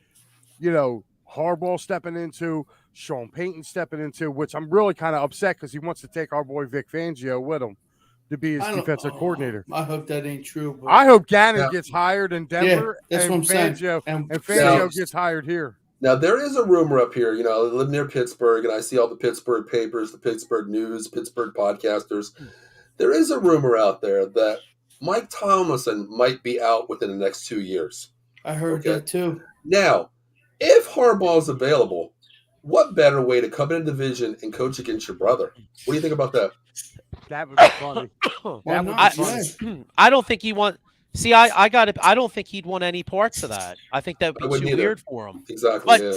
Harbaugh stepping into, Sean Payton stepping into, which I'm really kind of upset because he wants to take our boy Vic Fangio with him to be his defensive coordinator. I hope that ain't true. But I hope Gannon gets hired in Denver that's and what I'm Fangio, saying. And Fangio gets hired here. Now, there is a rumor up here. I live near Pittsburgh, and I see all the Pittsburgh papers, the Pittsburgh news, Pittsburgh podcasters. There is a rumor out there that Mike Tomlinson might be out within the next 2 years. I heard that too. Now, if Harbaugh is available, what better way to come in a division and coach against your brother? What do you think about that? That would be funny. That would be funny. I don't think he want. See, I don't think he'd want any parts of that. I think that would be too weird for him. Exactly.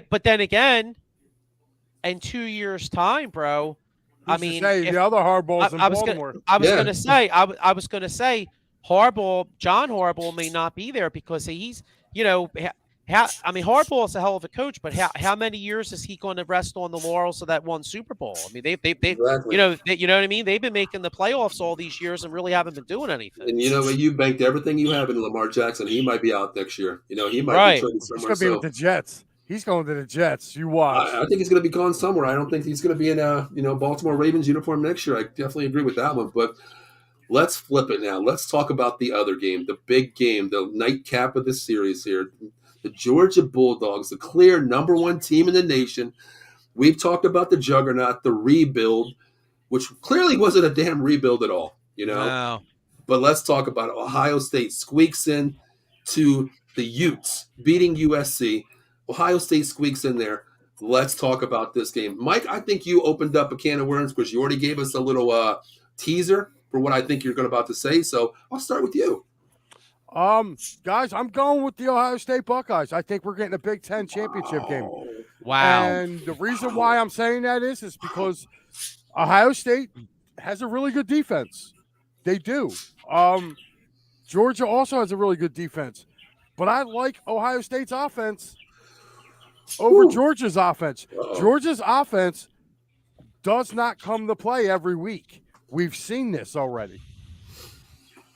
But then again, in 2 years' time, bro. I mean, the other Harbaugh's in Baltimore. I was gonna say, John Harbaugh may not be there because he's, Harbaugh is a hell of a coach, but how many years is he going to rest on the laurels of that one Super Bowl? I mean, they exactly. you know what I mean? They've been making the playoffs all these years and really haven't been doing anything. And you banked everything you have in Lamar Jackson. He might be out next year. He might be traded somewhere. He's going to be with the Jets. He's going to the Jets. You watch. I think he's going to be gone somewhere. I don't think he's going to be in a Baltimore Ravens uniform next year. I definitely agree with that one. But let's flip it now. Let's talk about the other game, the big game, the nightcap of the series here. The Georgia Bulldogs, the clear number one team in the nation. We've talked about the juggernaut, the rebuild, which clearly wasn't a damn rebuild at all, No. But let's talk about it. Ohio State squeaks in to the Utes, beating USC. Ohio State squeaks in there. Let's talk about this game. Mike, I think you opened up a can of worms because you already gave us a little teaser for what I think you're about to say. So I'll start with you. Guys, I'm going with the Ohio State Buckeyes. I think we're getting a Big Ten championship game. Wow. And the reason why I'm saying that is because Ohio State has a really good defense. They do. Georgia also has a really good defense. But I like Ohio State's offense. over Woo. Georgia's offense. Uh-oh. Georgia's offense does not come to play every week. We've seen this already.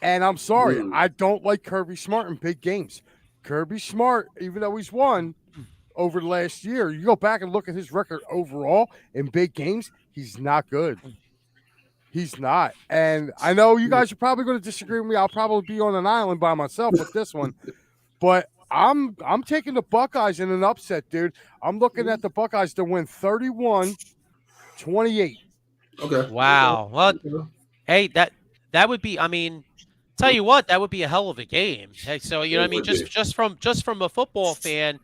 And I'm sorry, I don't like Kirby Smart in big games. Kirby Smart, even though he's won over the last year, you go back and look at his record overall in big games, he's not good. He's not. And I know you guys are probably going to disagree with me. I'll probably be on an island by myself with this one. But I'm taking the Buckeyes in an upset, dude. I'm looking at the Buckeyes to win 31-28. Okay. Wow. Well, hey, that would be. I mean, tell you what, that would be a hell of a game. Hey, so you know, what I mean, just from a football fan,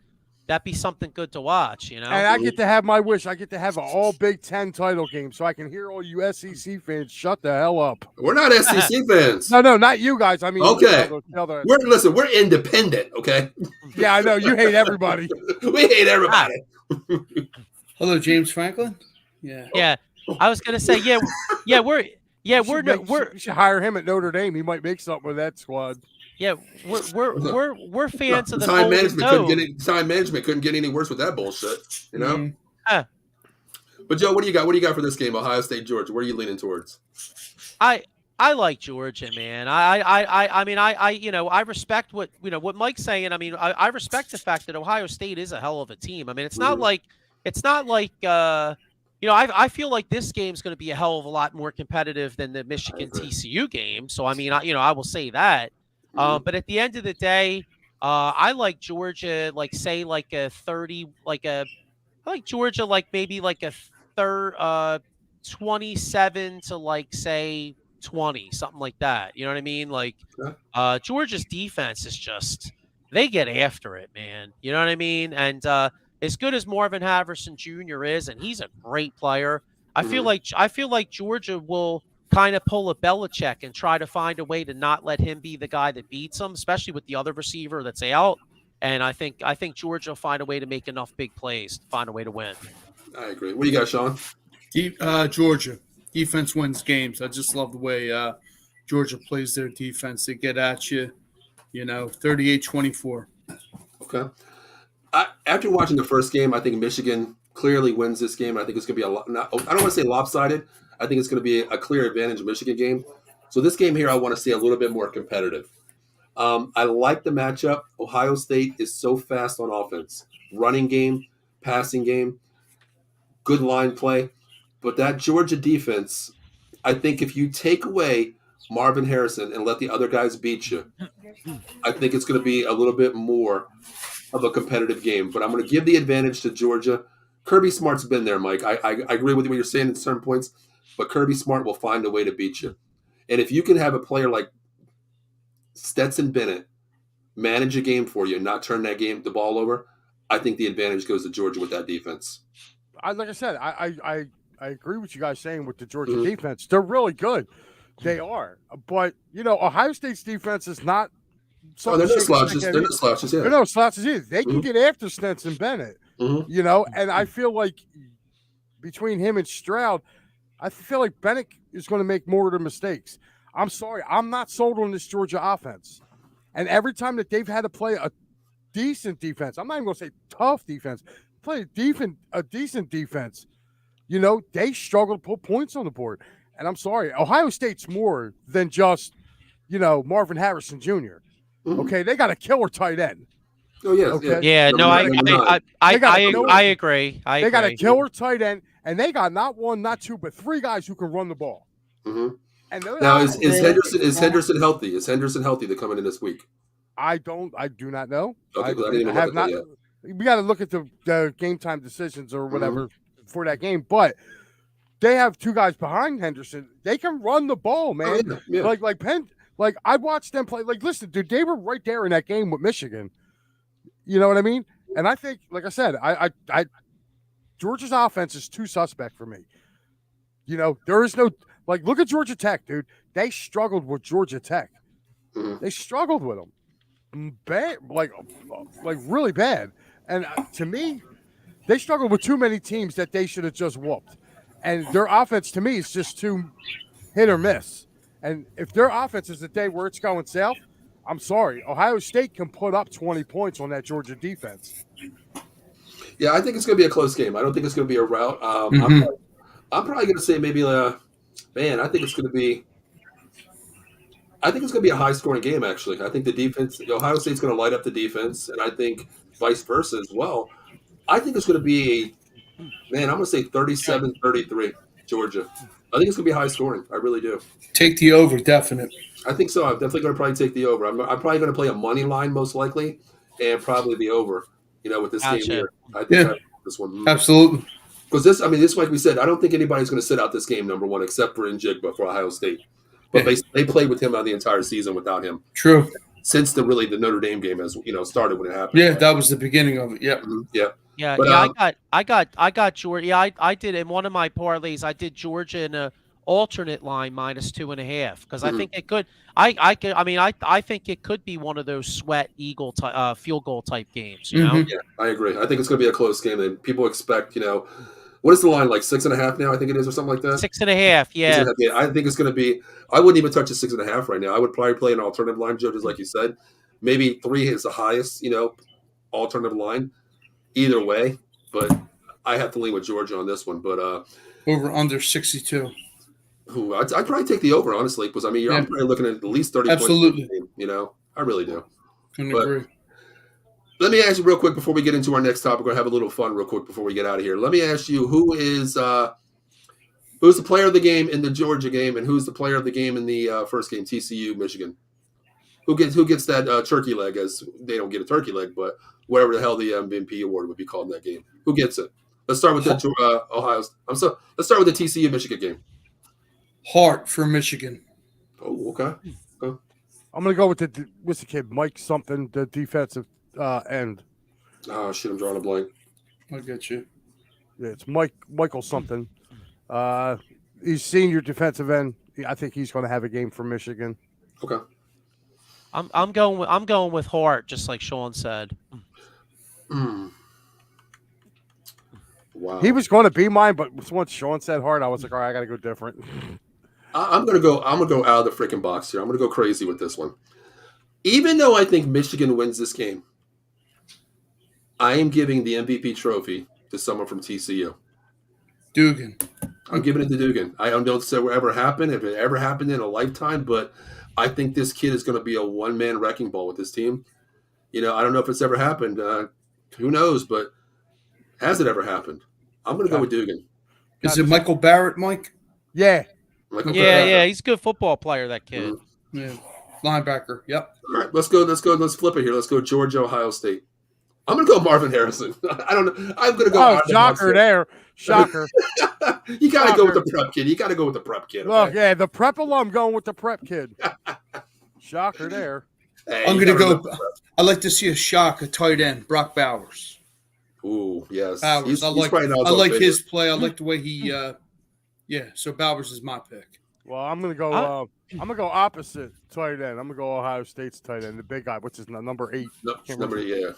that'd be something good to watch. You know, and I get to have my wish. I get to have an all Big Ten title game, so I can hear all you SEC fans shut the hell up. We're not SEC fans. No, not you guys. I mean, okay. We're independent. Okay. Yeah, I know you hate everybody. We hate everybody. Hello, James Franklin. Yeah. Yeah. I was gonna say, we should hire him at Notre Dame. He might make something with that squad. Yeah, we're fans of the time management. Time management couldn't get any worse with that bullshit. You know. Mm-hmm. But Joe, what do you got? What do you got for this game, Ohio State, Georgia? Where are you leaning towards? I like Georgia, man. I mean, I respect what Mike's saying. I mean, I respect the fact that Ohio State is a hell of a team. I mean, it's not like I feel like this game's going to be a hell of a lot more competitive than the Michigan TCU game. So I mean, I will say that. But at the end of the day, I like Georgia, like a 30, I like Georgia, like maybe like a 27 to like say 20, something like that. You know what I mean? Like Georgia's defense is just, they get after it, man. You know what I mean? And as good as Marvin Harrison Jr. is, and he's a great player, I feel like Georgia will kind of pull a Belichick and try to find a way to not let him be the guy that beats him, especially with the other receiver that's out. And I think Georgia will find a way to make enough big plays to find a way to win. I agree. What do you got, Sean? Georgia. Defense wins games. I just love the way Georgia plays their defense. They get at you, 38-24. Okay. After watching the first game, I think Michigan clearly wins this game. I think it's going to be I don't want to say lopsided. I think it's going to be a clear advantage Michigan game. So this game here, I want to see a little bit more competitive. I like the matchup. Ohio State is so fast on offense. Running game, passing game, good line play. But that Georgia defense, I think if you take away Marvin Harrison and let the other guys beat you, I think it's going to be a little bit more of a competitive game. But I'm going to give the advantage to Georgia. Kirby Smart's been there, Mike. I agree with what you're saying at certain points, but Kirby Smart will find a way to beat you. And if you can have a player like Stetson Bennett manage a game for you and not turn the ball over, I think the advantage goes to Georgia with that defense. Like I said, I agree with you guys saying with the Georgia defense. They're really good. They are. But, Ohio State's defense is not they're not slouches. They're not slouches, yeah. They're no slouches either. They can get after Stetson Bennett, and I feel like between him and Stroud, I feel like Bennett is going to make more of the mistakes. I'm sorry. I'm not sold on this Georgia offense. And every time that they've had to play a decent defense, I'm not even going to say tough defense, play a decent defense, they struggle to put points on the board. And I'm sorry. Ohio State's more than just, Marvin Harrison Jr. Okay, they got a killer tight end. Oh yeah, okay? Yeah. No, I agree. They got a killer tight end, and they got not one, not two, but three guys who can run the ball. Mm-hmm. And now is Henderson healthy? Is Henderson healthy to coming in this week? I do not know. Okay, I have not. We got to look at the game time decisions or whatever for that game, but they have two guys behind Henderson. They can run the ball, man. Oh, yeah. Like Penn. Like, I watched them play. Like, listen, dude, they were right there in that game with Michigan. You know what I mean? And I think, like I said, I Georgia's offense is too suspect for me. There is no – like, look at Georgia Tech, dude. They struggled with Georgia Tech. They struggled with them. Bad, like really bad. And to me, they struggled with too many teams that they should have just whooped. And their offense, to me, is just too hit or miss. And if their offense is the day where it's going south, I'm sorry. Ohio State can put up 20 points on that Georgia defense. Yeah, I think it's going to be a close game. I don't think it's going to be a rout. I'm probably going to say maybe, man, I think it's going to be. I think it's going to be a high-scoring game. Actually, I think the defense, Ohio State's going to light up the defense, and I think vice versa as well. I think it's going to be man. I'm going to say 37-33, Georgia. I think it's going to be high scoring. I really do. Take the over, definite. I think so. I'm definitely going to probably take the over. I'm probably going to play a money line most likely, and probably the over. With this game here, I think this one Absolutely. Because this, like we said, I don't think anybody's going to sit out this game. Number one, except for Njigba for Ohio State, but they played with him on the entire season without him. True. Since the Notre Dame game has started when it happened. Yeah, right? That was the beginning of it. Yeah. Mm-hmm. Yeah. Yeah, but, I got Georgia. Yeah, I did in one of my parlays. I did Georgia in a alternate line -2.5 because I think it could. I think it could be one of those sweat eagle field goal type games. You know? Yeah, I agree. I think it's going to be a close game, and people expect what is the line, like 6.5 now? I think it is, or something like that. 6.5. Yeah. I think it's going to be. I wouldn't even touch a 6.5 right now. I would probably play an alternative line, Joe, just like you said. Maybe 3 is the highest, alternative line. Either way, but I have to lean with Georgia on this one. But over under 62. I'd probably take the over, honestly, because I'm probably looking at least 30 Absolutely. points. I really do. Couldn't agree. Let me ask you real quick before we get into our next topic. We're going to have a little fun real quick before we get out of here. Let me ask you, who's the player of the game in the Georgia game, and who's the player of the game in the first game, TCU, Michigan? Who gets that turkey leg? As they don't get a turkey leg, but whatever the hell the MVP award would be called in that game. Who gets it? Let's start with the Ohio. Let's start with the TCU Michigan game. Hart for Michigan. Oh, okay. I'm gonna go with what's the kid, Mike something, the defensive end. Oh shit, I'm drawing a blank. I get you. Yeah, it's Michael something. He's senior defensive end. I think he's going to have a game for Michigan. Okay. I'm going with Hart, just like Sean said. Wow. He was going to be mine, but once Sean said Hart, I was like, all right, I got to go different. I'm gonna go out of the freaking box here. I'm gonna go crazy with this one. Even though I think Michigan wins this game, I am giving the MVP trophy to someone from TCU. Dugan. I'm giving it to Dugan. I don't know if it will ever happen, if it ever happened in a lifetime, but I think this kid is going to be a one-man wrecking ball with this team. I don't know if it's ever happened. Who knows? But has it ever happened? I'm going to go with Dugan. Is it Michael Barrett, Mike? Yeah. Yeah. He's a good football player, that kid. Mm-hmm. Yeah. Linebacker. Yep. All right, let's go. Let's flip it here. Let's go Georgia, Ohio State. I'm going to go Marvin Harrison. I don't know. I'm going to go. Oh, shocker there. Shocker. You got to go with the prep kid. You got to go with the prep kid. Look, okay? Yeah, the prep alum going with the prep kid. Shocker there. Hey, I'm going to go. I'd like to see a tight end, Brock Bowers. Ooh, yes. Bowers. I like his play. I like the way he. So Bowers is my pick. Well, I'm gonna go. I'm gonna go opposite tight end. I'm gonna go Ohio State's tight end, the big guy, which is number 8. No, number 8. Yeah.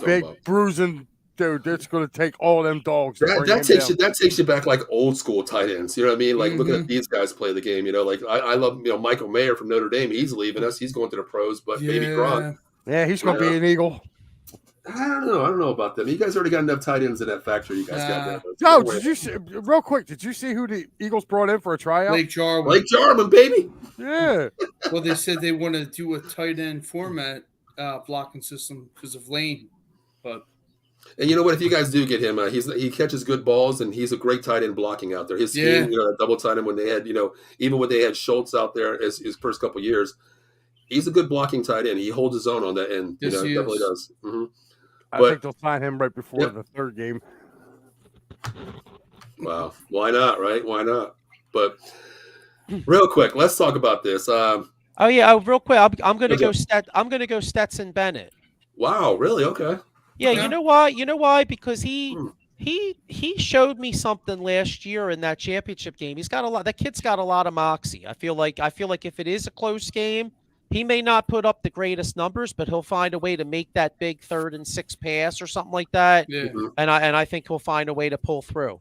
Big bruising dude. That's gonna take all them dogs. That takes you back like old school tight ends. You know what I mean? Like looking at these guys play the game. Like I love Michael Mayer from Notre Dame. He's leaving us. He's going to the pros. But maybe Gronk. Yeah, he's gonna be an Eagle. I don't know about them. You guys already got enough tight ends in that factory. You guys got that. No, did you see, real quick? Did you see who the Eagles brought in for a tryout? Blake Jarman, baby. Yeah. Well, they said they want to do a tight end format blocking system because of Lane, but. And you know what? If you guys do get him, he catches good balls, and he's a great tight end blocking out there. His scheme, double tight end when they had, even when they had Schultz out there as his first couple years, he's a good blocking tight end. He holds his own on that end. Yes, he definitely does. Mm-hmm. I think they'll sign him right before the third game. Wow. Why not, right? Why not? But real quick, let's talk about this. Real quick. I'm going to go I'm going to go Stetson Bennett. Wow, really? Okay. Yeah, you know why? You know why? Because he showed me something last year in that championship game. That kid's got a lot of moxie. I feel like if it is a close game, he may not put up the greatest numbers, but he'll find a way to make that big 3rd and 6 pass or something like that. Yeah. Mm-hmm. And I think he'll find a way to pull through.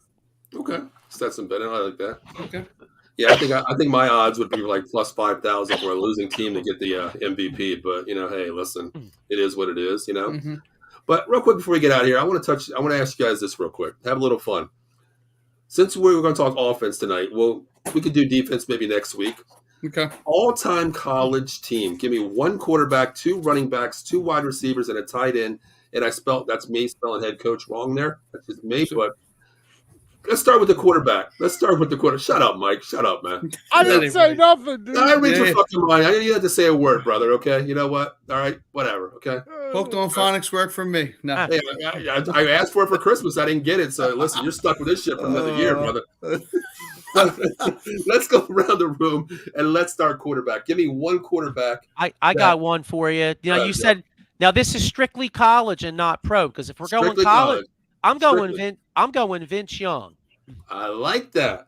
Okay. Stetson Bennett, I like that. Okay. Yeah, I think my odds would be like plus 5,000 for a losing team to get the MVP. But hey, listen, it is what it is. Mm-hmm. But real quick before we get out of here, I want to ask you guys this real quick. Have a little fun. Since we're going to talk offense tonight, we could do defense maybe next week. Okay. All-time college team. Give me one quarterback, two running backs, two wide receivers, and a tight end. And that's me spelling head coach wrong there. That's just me, but let's start with the quarterback. Shut up, Mike. Shut up, man. I didn't say nothing, dude. I read your fucking mind. I didn't have to say a word, brother, okay? You know what? All right, whatever, okay? Hooked on phonics work for me. No. Hey, I asked for it for Christmas. I didn't get it. So, listen, you're stuck with this shit for another year, brother. Let's go around the room, and let's start quarterback. Give me one quarterback. I got one for you. You said – now, this is strictly college and not pro, because if we're going college, I'm going Vince Young. I like that.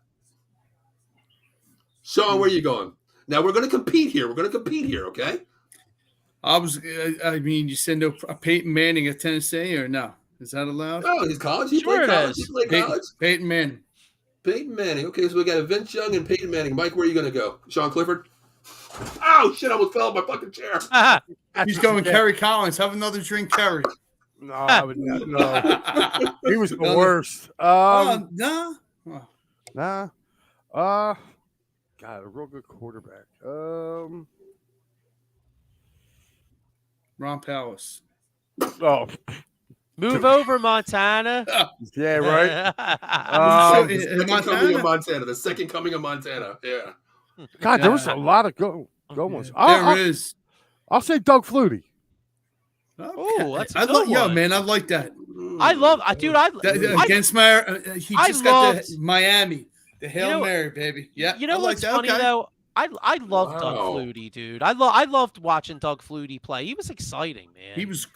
Sean, where are you going? Now, we're going to compete here. Okay? You send a Peyton Manning at Tennessee or no? Is that allowed? Oh, he's college? He sure played college. He played college? Peyton Manning. Peyton Manning. Okay, so we got a Vince Young and Peyton Manning. Mike, where are you going to go? Sean Clifford? Oh, shit, I almost fell off my fucking chair. He's going Kerry Collins. Have another drink, Kerry. No, I would not. No. He was the worst. Nah. God, a real good quarterback. Ron Powers. Oh, Move over, Montana. yeah, right. The second coming of Montana. Yeah. God, there was a lot of good ones. There is. I'll say Doug Flutie. Oh, that's a good one. Yo, man, I like that. I love, dude. Against he just got the Miami, the Hail Mary, baby. Yeah, you know what's funny though? I loved Doug Flutie, dude. I loved watching Doug Flutie play. He was exciting, man. He was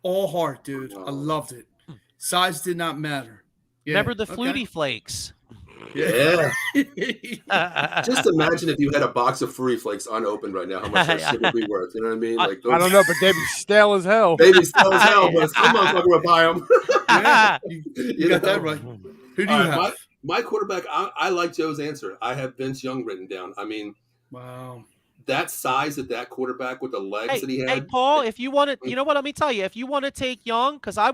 all heart, dude. I loved it. Size did not matter. Yeah. Remember the Flutie Flakes? Yeah. Just imagine if you had a box of Fruity Flakes unopened right now, how much that shit would be worth. You know what I mean? Like I don't know, but they'd be stale as hell. They'd be stale as hell, but some motherfucker would buy them. Yeah, you got that right. Who do you have? My quarterback, I like Joe's answer. I have Vince Young written down. I mean, wow. That size of that quarterback with the legs that he had. Hey, Paul, if you want to, you know what? Let me tell you. If you want to take Young, because I'll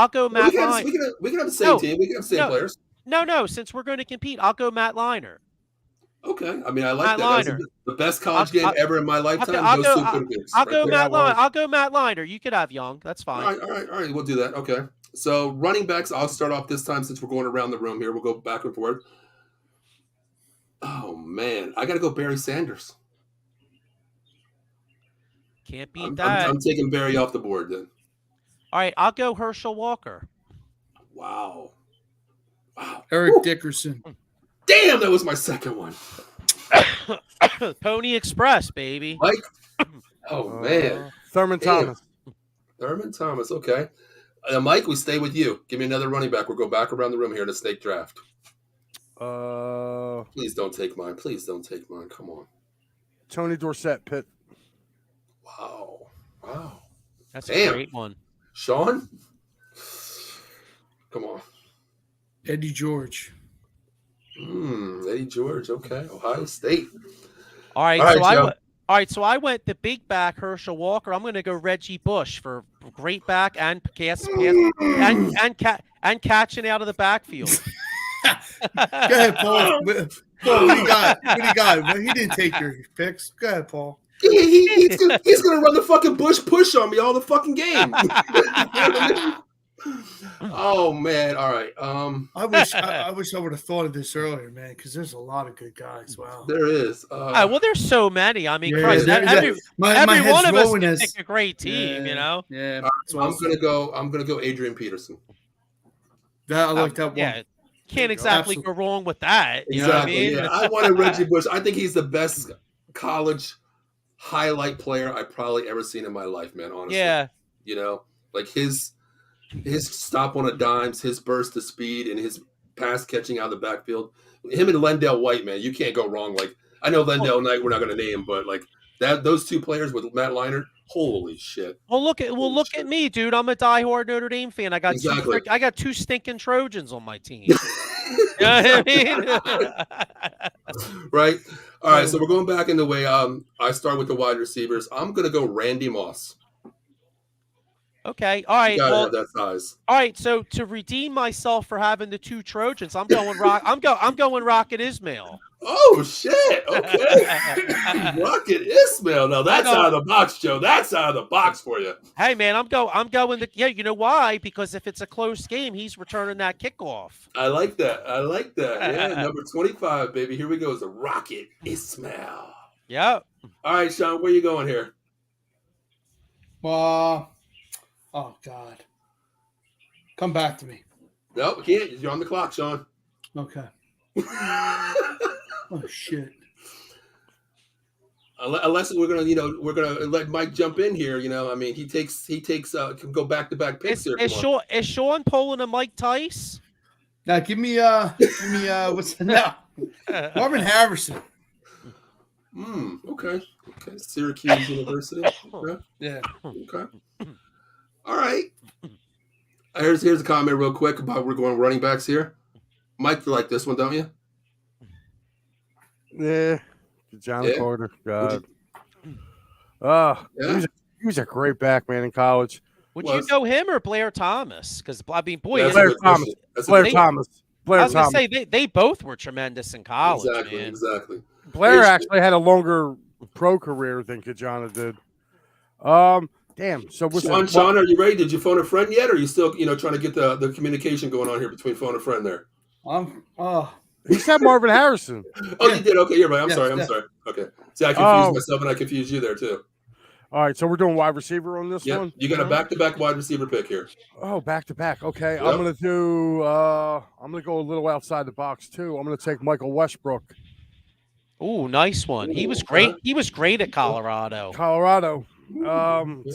go Matt Liner. We can have the same team. We can have the same players. No. Since we're going to compete, I'll go Matt Liner. Okay. I mean, I like that. That's the best college game ever in my lifetime. I'll go Matt Liner. You could have Young. That's fine. All right. We'll do that. Okay. So running backs, I'll start off this time since we're going around the room here. We'll go back and forth. Oh, man. I got to go Barry Sanders. Can't beat that. I'm taking Barry off the board then. All right. I'll go Herschel Walker. Wow. Eric Dickerson. Damn, that was my second one. Pony Express, baby. Mike? Oh, man. Thurman Thomas. Thurman Thomas, okay. Mike, we stay with you. Give me another running back. We'll go back around the room here in a snake draft. Please don't take mine. Come on. Tony Dorsett, Pitt. Wow. That's a great one. Sean? Come on. Eddie George. Eddie George, okay. Ohio State. All right, so I went the big back Herschel Walker. I'm going to go Reggie Bush for great back and and catching out of the backfield. Go ahead, Paul. Paul, what do you got? Well, he didn't take your picks. Go ahead, Paul. He's gonna run the fucking Bush push on me all the fucking game. Oh man! All right. I wish I would have thought of this earlier, man, because there's a lot of good guys. Wow. There is. Well, there's so many. I mean, Christ, every one of us can pick a great team. You know. Yeah. I'm gonna go Adrian Peterson. I like that one. Yeah. Can't exactly go wrong with that. You know what I mean? Yeah. I wanted Reggie Bush. I think he's the best college highlight player I've probably ever seen in my life, man. Honestly. Yeah. You know, like his stop on a dimes, his burst of speed, and his pass catching out of the backfield. Him and Lendell White, man, you can't go wrong. Like I know Lendell Knight, we're not going to name, but like those two players with Matt Liner, holy shit. Well, look at me, dude. I'm a diehard Notre Dame fan. I got two stinking Trojans on my team. You know what I mean? Right. All right. So we're going back in the way. I start with the wide receivers. I'm going to go Randy Moss. Okay. All right. You gotta Well, have that size. all right. So to redeem myself for having the 2 Trojans, I'm going I'm going Rocket Ismail. Oh shit! Okay, Rocket Ismail. Now that's out of the box, Joe. That's out of the box for you. Hey man, I'm going the yeah. You know why? Because if it's a close game, he's returning that kickoff. I like that. Yeah, number 25, baby. Here we go. Is the Rocket Ismail. Yeah. All right, Sean, where you going here? Oh God. Come back to me. Nope, can't. You're on the clock, Sean. Okay. Oh shit. Unless we're gonna let Mike jump in here. I mean, he takes can go back picks here. Is Sean pulling a Mike Tice? Now give me what's now? Marvin Harrison. Okay. Syracuse University. Okay. Yeah. Okay. All right. Here's a comment real quick about we're going running backs here. Mike, you like this one, don't you? Yeah. John Carter. God. He was a great back, man, in college. Would you go him or Blair Thomas? Because I mean, boy, Blair Thomas. Blair Thomas. I was going to say they both were tremendous in college. Exactly. Blair actually had a longer pro career than Kajana did. Damn. So Sean, are you ready? Did you phone a friend yet, or are you still trying to get the communication going on here between phone and friend there? He said Marvin Harrison. Oh, you did? Okay, you're right. I'm sorry. Okay. See, I confused myself and I confused you there too. All right, so we're doing wide receiver on this one? You got a back-to-back wide receiver pick here. Oh, back-to-back. Okay, yep. I'm going to go a little outside the box too. I'm going to take Michael Westbrook. Ooh, nice one. He was great. He was great at Colorado.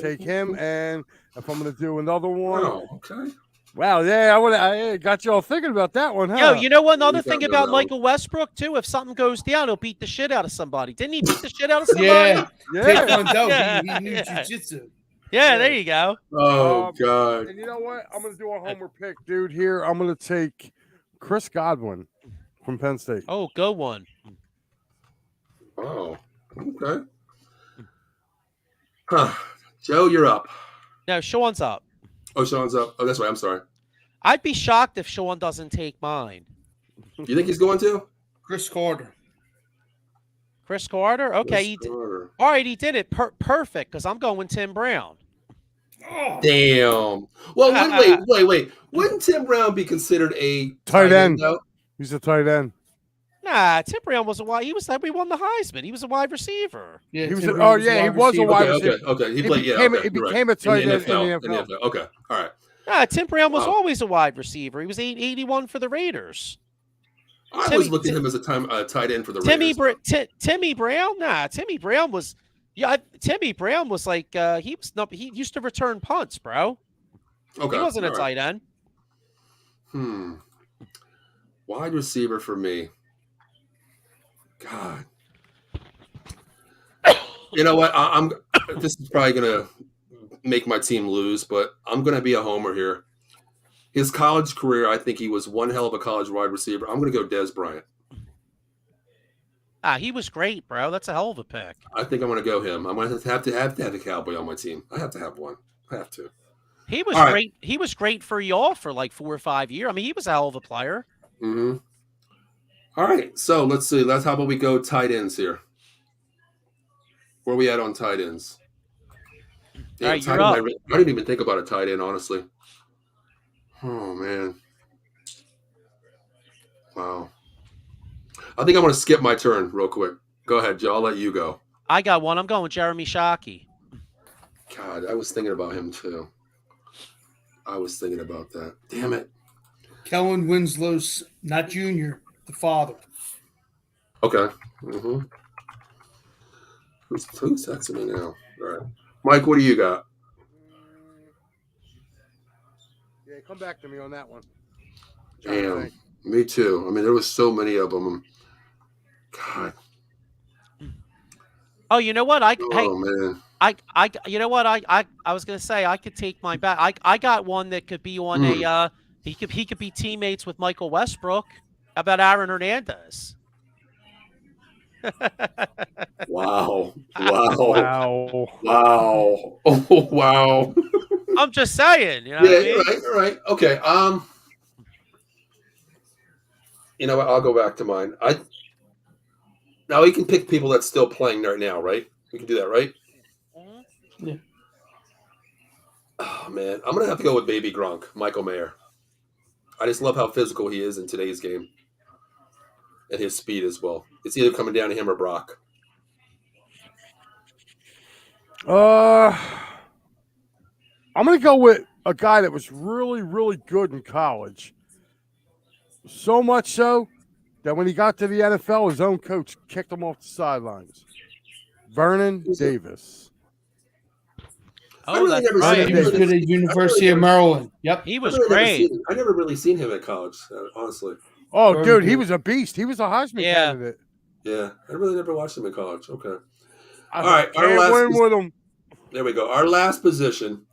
Take him, and if I'm going to do another one. Oh, okay. Wow, yeah, I got you all thinking about that one, huh? Yo, you know what? Another thing about Michael Westbrook, too, if something goes down, he'll beat the shit out of somebody. Didn't he beat the shit out of somebody? Yeah. He knew jiu-jitsu. Yeah, there you go. Oh, God. And you know what? I'm going to do a homer pick, dude, here. I'm going to take Chris Godwin from Penn State. Oh, good one. Oh, okay. Huh. Joe, you're up. No, Sean's up. Oh, Sean's up. Oh, that's right. I'm sorry. I'd be shocked if Sean doesn't take mine. You think he's going to? Chris Carter. Chris Carter? Okay. Carter. All right, he did it. Perfect, because I'm going Tim Brown. Oh. Damn. Well, wait. Wouldn't Tim Brown be considered a tight end? He's a tight end. Nah, Tim Brown was a wide. We won the Heisman. He was a wide receiver. Yeah, he was a wide receiver. Okay. He played. He became a tight end in the NFL. Okay. All right. Nah, Tim Brown was always a wide receiver. He was 81 for the Raiders. I always looked at him as a tight end for the Raiders. Timmy Brown? Nah, Timmy Brown was. Yeah, Timmy Brown was like he used to return punts, bro. Okay. He wasn't a tight end. Wide receiver for me. God. You know what? This is probably gonna make my team lose, but I'm gonna be a homer here. His college career, I think he was one hell of a college wide receiver. I'm gonna go Dez Bryant. He was great, bro. That's a hell of a pick. I think I'm gonna go him. I'm gonna have to have a Cowboy on my team. I have to have one. I have to. He was great. Right. He was great for y'all for like 4 or 5 years. I mean, he was a hell of a player. Mm-hmm. All right, so let's see. How about we go tight ends here? Where are we at on tight ends? All right, you're up. I didn't even think about a tight end, honestly. Oh, man. Wow. I think I'm going to skip my turn real quick. Go ahead, Joe. I'll let you go. I got one. I'm going Jeremy Shockey. God, I was thinking about him, too. I was thinking about that. Damn it. Kellen Winslow's, not junior. The father. Okay. Mm-hmm. Who's texting me now? All right. Mike, what do you got? Yeah, come back to me on that one. Damn. Me too. I mean, there was so many of them. God. Oh, you know what? Man. You know what? I was gonna say I could take my back. I got one that could be on a. He could be teammates with Michael Westbrook. How about Aaron Hernandez? Wow. Wow. Oh, wow. I'm just saying. You know Yeah, what I mean? you're right. Okay. You know what? I'll go back to mine. Now we can pick people that's still playing right now, right? We can do that, right? Yeah. Oh man, I'm gonna have to go with Baby Gronk, Michael Mayer. I just love how physical he is in today's game, and his speed as well. It's either coming down to him or Brock. I'm gonna go with a guy that was really, really good in college. So much so that when he got to the NFL, his own coach kicked him off the sidelines. Vernon Davis. Oh, that's right. He was good at University of Maryland. Yep. He was great. I never really seen him at college, honestly. Oh, Very dude, he good. was a beast. He was a Heisman candidate. Yeah, I really never watched him in college. Okay. I All right, our can't last win with him. There we go. Our last position.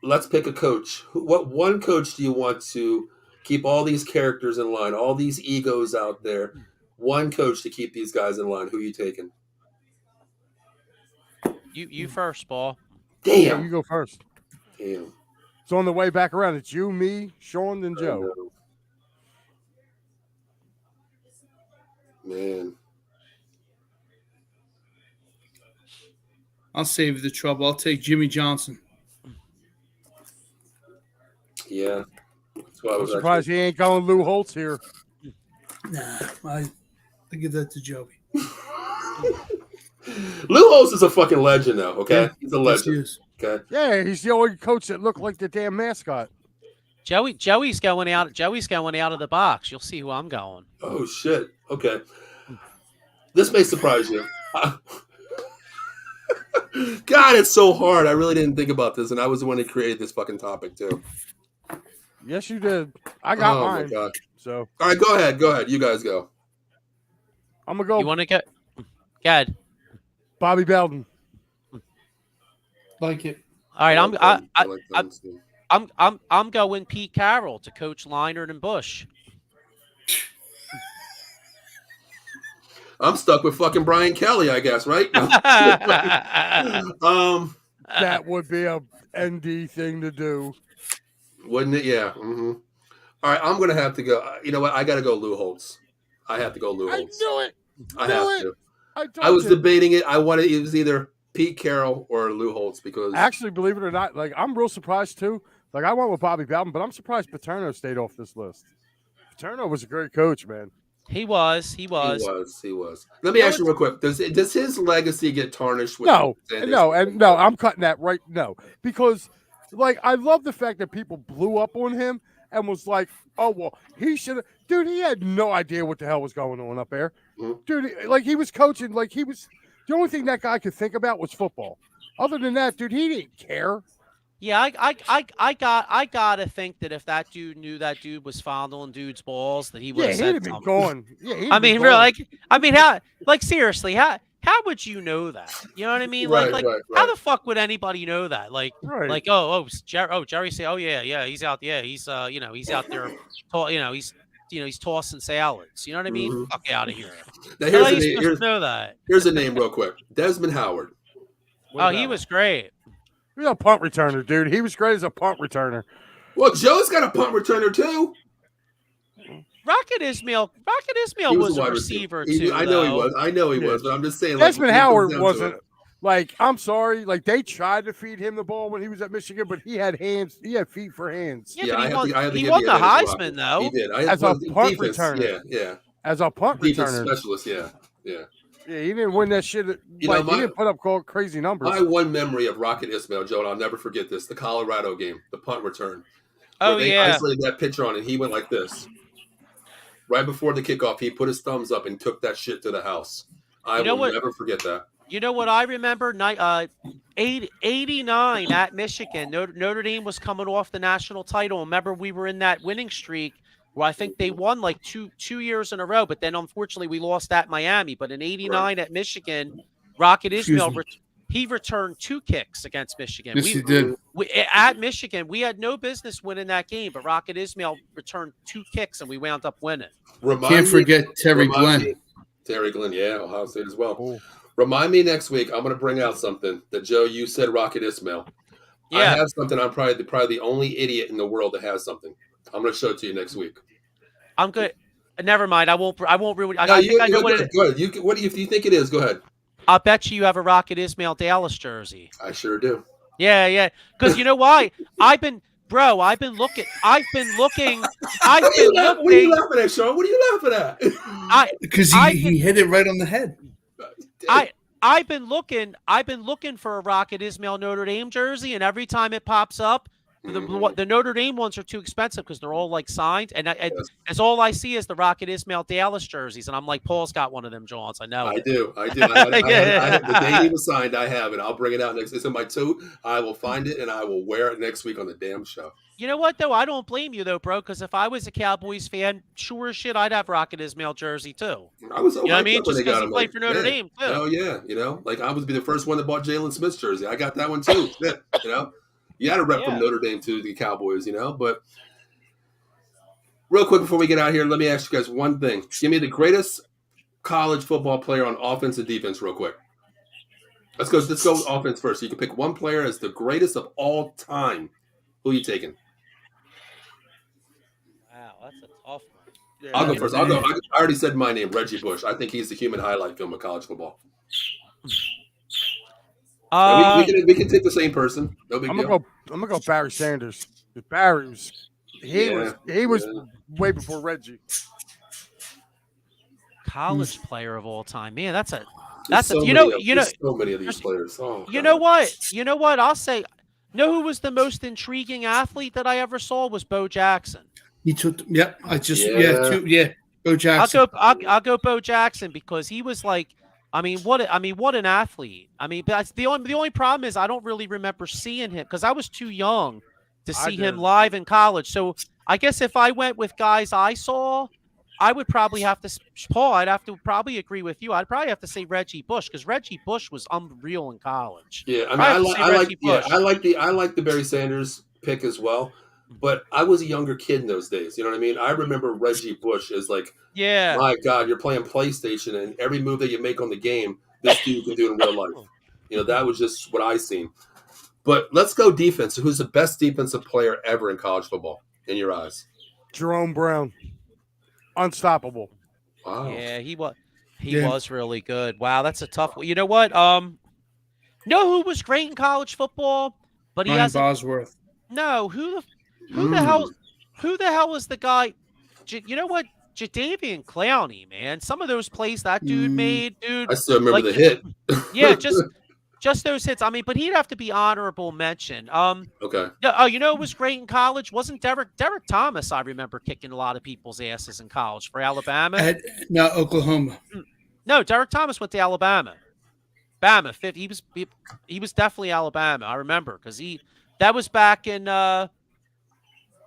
Let's pick a coach. What one coach do you want to keep all these characters in line, all these egos out there? One coach to keep these guys in line. Who are you taking? You first, Paul. Damn. Yeah, you go first. Damn. It's on the way back around. It's you, me, Sean, and Joe. Man. I'll save the trouble. I'll take Jimmy Johnson. Yeah. That's why I I'm was surprised he ain't going Lou Holtz here. Nah, I give that to Joey. Lou Holtz is a fucking legend, though. Okay, Yeah, he's a legend. Yes, Okay. Yeah, he's the only coach that looked like the damn mascot. Joey's going out. Joey's going out of the box. You'll see who I'm going. Oh shit. Okay. This may surprise you. God, it's so hard. I really didn't think about this, and I was the one who created this fucking topic too. Yes, you did. I got Oh mine. my god. So, all right, go ahead. Go ahead. You guys go. I'm gonna go. You want to go? Go ahead. Bobby Belden. like it. All right, I'm I'm going Pete Carroll to coach Leinart and Bush. I'm stuck with fucking Brian Kelly, I guess, right? That would be a ND thing to do. Wouldn't it? Yeah. Mm-hmm. All right, I'm gonna have to go. You know what? I got to go Lou Holtz. I have to go Lou I Holtz. knew it. I have to. I I was told you. debating it. I wanted it was either Pete Carroll or Lou Holtz because Actually, believe it or not, like I'm real surprised too. Like I went with Bobby Belden, but I'm surprised Paterno stayed off this list. Paterno was a great coach, man. He was. he was. Let me ask you real quick: Does his legacy get tarnished? With No, I'm cutting that right. No, because like I love the fact that people blew up on him and was like, "Oh well, he should have." Dude, he had no idea what the hell was going on up there. Mhm. Dude, like he was coaching, like he was. The only thing that guy could think about was football. Other than that, dude, he didn't care. Yeah, I gotta think that if that dude knew that dude was fondling dude's balls, that he would Yeah, have he'd said have been something. gone. Yeah, he'd I have been mean, gone. really, how seriously, how would you know that? You know what I mean? Right, Like right. how the fuck would anybody know that? Like, Right. Jerry say, oh yeah, he's out, he's he's out there, he's tossing salads. You know what I mean? Mhm. Fuck out of here. Now How are you here's supposed to know that? here's a name real quick: Desmond Howard. Oh, he was great. He was a punt returner, dude. He was great as a punt returner. Well, Joe's got a punt returner too. Rocket Ismail He was a a wide receiver He- too. I know he though. was. I know he Yeah. was, but I'm just saying. Desmond when it comes Howard down to wasn't it- like, I'm sorry, like they tried to feed him the ball when he was at Michigan, but he had hands, he had feet for hands. Yeah, Yeah, but I have to he give won you the that as well. Heisman though. He did. As a punt defense, returner. Yeah. As a punt Defense returner. specialist. Yeah. Yeah, he didn't win that shit. You Like, know, he didn't put up crazy numbers. My one memory of Rocket Ismail, Joe, and I'll never forget this: the Colorado game, the punt return. Oh where they yeah. isolated that pitcher on, and he went like this. Right before the kickoff, he put his thumbs up and took that shit to the house. I will never forget that. You know what I remember? 89 at Michigan. Notre Dame was coming off the national title. Remember, we were in that winning streak where I think they won like two years in a row, but then unfortunately we lost at Miami. But in 89 at Michigan, Rocket Ismail, he returned 2 kicks against Michigan. Yes, he did. At Michigan, we had no business winning that game, but Rocket Ismail returned 2 kicks and we wound up winning. Can't forget Terry Glenn. Terry Glenn, yeah, Ohio State as well. Cool. Remind me next week, I'm going to bring out something that, Joe, you said Rocket Ismail. Yeah. I have something. I'm probably the only idiot in the world that has something. I'm going to show it to you next week. I'm good. Never mind. I won't ruin. No, I think I know what it is. Go ahead. What do you think it is? Go ahead. I'll bet you have a Rocket Ismail Dallas jersey. I sure do. Yeah. Because you know why? I've been looking. What are you laughing at, Sean? What are you laughing at? Because he hit it right on the head. I've been looking for a Rocket Ismail Notre Dame jersey, and every time it pops up, the Notre Dame ones are too expensive because they're all like signed, and as all I see is the Rocket Ismail Dallas jerseys, and I'm like, Paul's got one of them, Johns. I know. I do. I the day he was signed, I have it. I'll bring it out next. It's in my tote. I will find it and I will wear it next week on the damn show. You know what though? I don't blame you though, bro. Because if I was a Cowboys fan, sure as shit, I'd have Rocket Ismail jersey too. I was. You know what I mean? Just because he played for Notre Dame too. Oh yeah. Like I was be the first one that bought Jalen Smith's jersey. I got that one too. You had a rep from Notre Dame to the Cowboys. But real quick before we get out here, let me ask you guys one thing. Give me the greatest college football player on offense and defense, real quick. Let's go offense first. You can pick one player as the greatest of all time. Who are you taking? Wow, that's a tough one. Yeah, I'll go first. I already said my name, Reggie Bush. I think he's the human highlight film of college football. We can take the same person. No big deal. I'm gonna go Barry Sanders. Barry was way before Reggie. College player of all time, man. That's so many of these players. Oh, you know what? I'll say. Know who was the most intriguing athlete that I ever saw was Bo Jackson. He took. Yep. Bo Jackson. I'll go Bo Jackson because he was like. What an athlete. But the only problem is I don't really remember seeing him because I was too young to see him live in college. So I guess if I went with guys I saw, I would probably have to, Paul, I'd have to probably agree with you. I'd probably have to say Reggie Bush because Reggie Bush was unreal in college. Yeah, I like the Barry Sanders pick as well. But I was a younger kid in those days. You know what I mean? I remember Reggie Bush as like, my God, you're playing PlayStation and every move that you make on the game, this dude can do in real life. That was just what I seen. But let's go defense. Who's the best defensive player ever in college football in your eyes? Jerome Brown. Unstoppable. Wow. Yeah, he was really good. Wow, that's a tough one. You know what? Know who was great in college football? But he has Bosworth. No, who the hell was the guy? You know what? Jadeveon Clowney, man. Some of those plays that dude made, dude. I still remember the hit. Yeah, just those hits. But he'd have to be honorable mention. Okay. Oh, it was great in college. Wasn't Derek Thomas? I remember kicking a lot of people's asses in college for Alabama. No, Oklahoma. No, Derek Thomas went to Alabama. He was definitely Alabama. I remember because that was back in.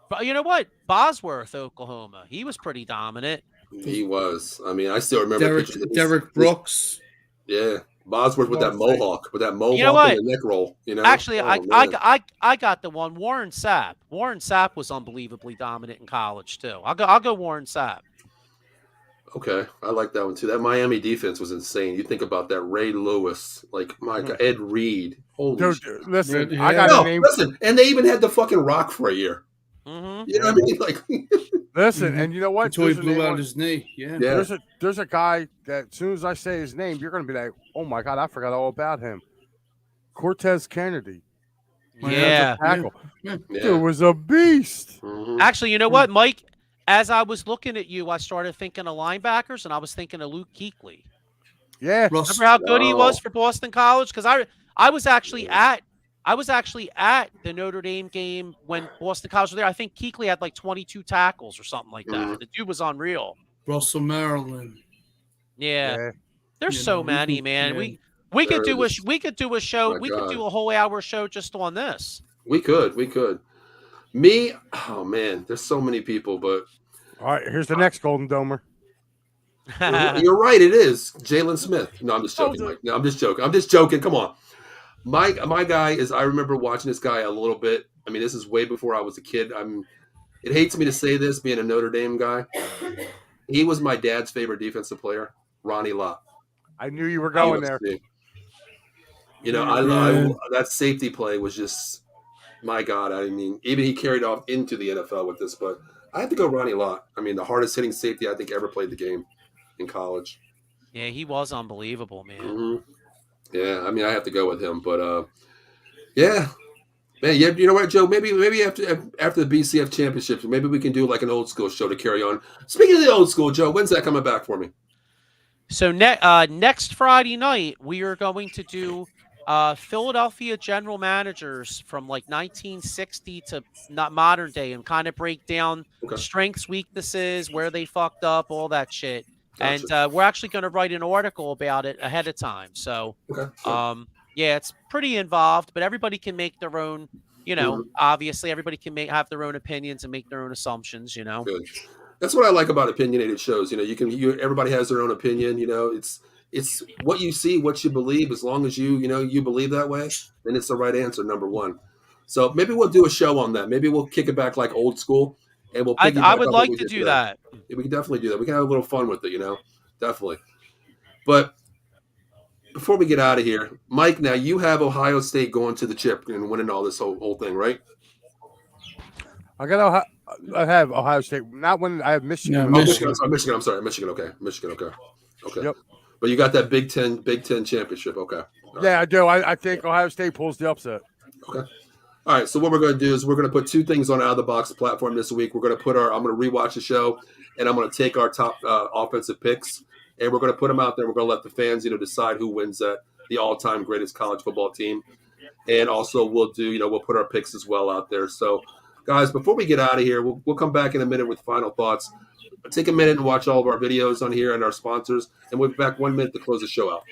But you know what? Bosworth, Oklahoma. He was pretty dominant. He was. I still remember Derek Brooks. Yeah. Bosworth with that mohawk and the neck roll. Actually, I got the one. Warren Sapp. Warren Sapp was unbelievably dominant in college too. I'll go Warren Sapp. Okay, I like that one too. That Miami defense was insane. You think about that Ray Lewis, God, Ed Reed. Holy shit. Listen, I got a name. Listen, and they even had the fucking Rock for a year. Mm-hmm. You know what I mean? Listen, and you know what? Until he blew out his knee. Yeah. There's a guy that as soon as I say his name, you're going to be like, oh my God, I forgot all about him. Cortez Kennedy. Yeah. Dude was a beast. Mm-hmm. Actually, you know what, Mike? As I was looking at you, I started thinking of linebackers, and I was thinking of Luke Kuechly. Yeah. Remember how good he was for Boston College? Because I was actually at the Notre Dame game when Boston College was there. I think Kuechly had like 22 tackles or something like that. Mm-hmm. The dude was unreal. Russell Maryland. Yeah. There's so many, man. Yeah. We could do a show. We could do a whole hour show just on this. We could. Me, oh man, there's so many people, but all right, here's the next Golden Domer. You're right, it is Jalen Smith. No, I'm just joking, Mike. No, I'm just joking. Come on. My guy is, I remember watching this guy a little bit. This is way before I was a kid. It hates me to say this, being a Notre Dame guy. He was my dad's favorite defensive player, Ronnie Lott. I knew you were going there. I that safety play was just My God, I mean, even he carried off into the NFL with this, but I have to go Ronnie Lott. I mean, the hardest hitting safety I think ever played the game in college. Yeah, he was unbelievable, man. Mm-hmm. Yeah, I mean, I have to go with him, but yeah, man, yeah, you know what, Joe? Maybe after the BCF championships, maybe we can do like an old school show to carry on. Speaking of the old school, Joe, when's that coming back for me? So next Friday night, we are going to do Philadelphia general managers from like 1960 to not modern day, and kind of break down strengths, weaknesses, where they fucked up, all that shit. Gotcha. And we're actually going to write an article about it ahead of time. So, yeah, it's pretty involved, but everybody can make their own. Obviously, everybody can have their own opinions and make their own assumptions. Good. That's what I like about opinionated shows. Everybody has their own opinion. It's what you see, what you believe. As long as you believe that way, then it's the right answer. Number one. So maybe we'll do a show on that. Maybe we'll kick it back like old school, and we'll. I would like to do that. Yeah, we can definitely do that. We can have a little fun with it. Definitely. But before we get out of here, Mike, now you have Ohio State going to the chip and winning all this whole thing, right? I have Ohio State. Not when I have Michigan. No, Michigan. I'm sorry. Michigan. Okay. Michigan. Okay. Yep. But you got that Big Ten championship. Okay. Yeah, I do. I think Ohio State pulls the upset. Okay. All right. So what we're going to do is we're going to put two things on Out of the Box platform this week. We're going to I'm going to rewatch the show, and I'm going to take our top offensive picks, and we're going to put them out there. We're going to let the fans, decide who wins the all-time greatest college football team, and also we'll do, we'll put our picks as well out there. So, guys, before we get out of here, we'll come back in a minute with final thoughts. Take a minute and watch all of our videos on here and our sponsors, and we'll be back 1 minute to close the show out.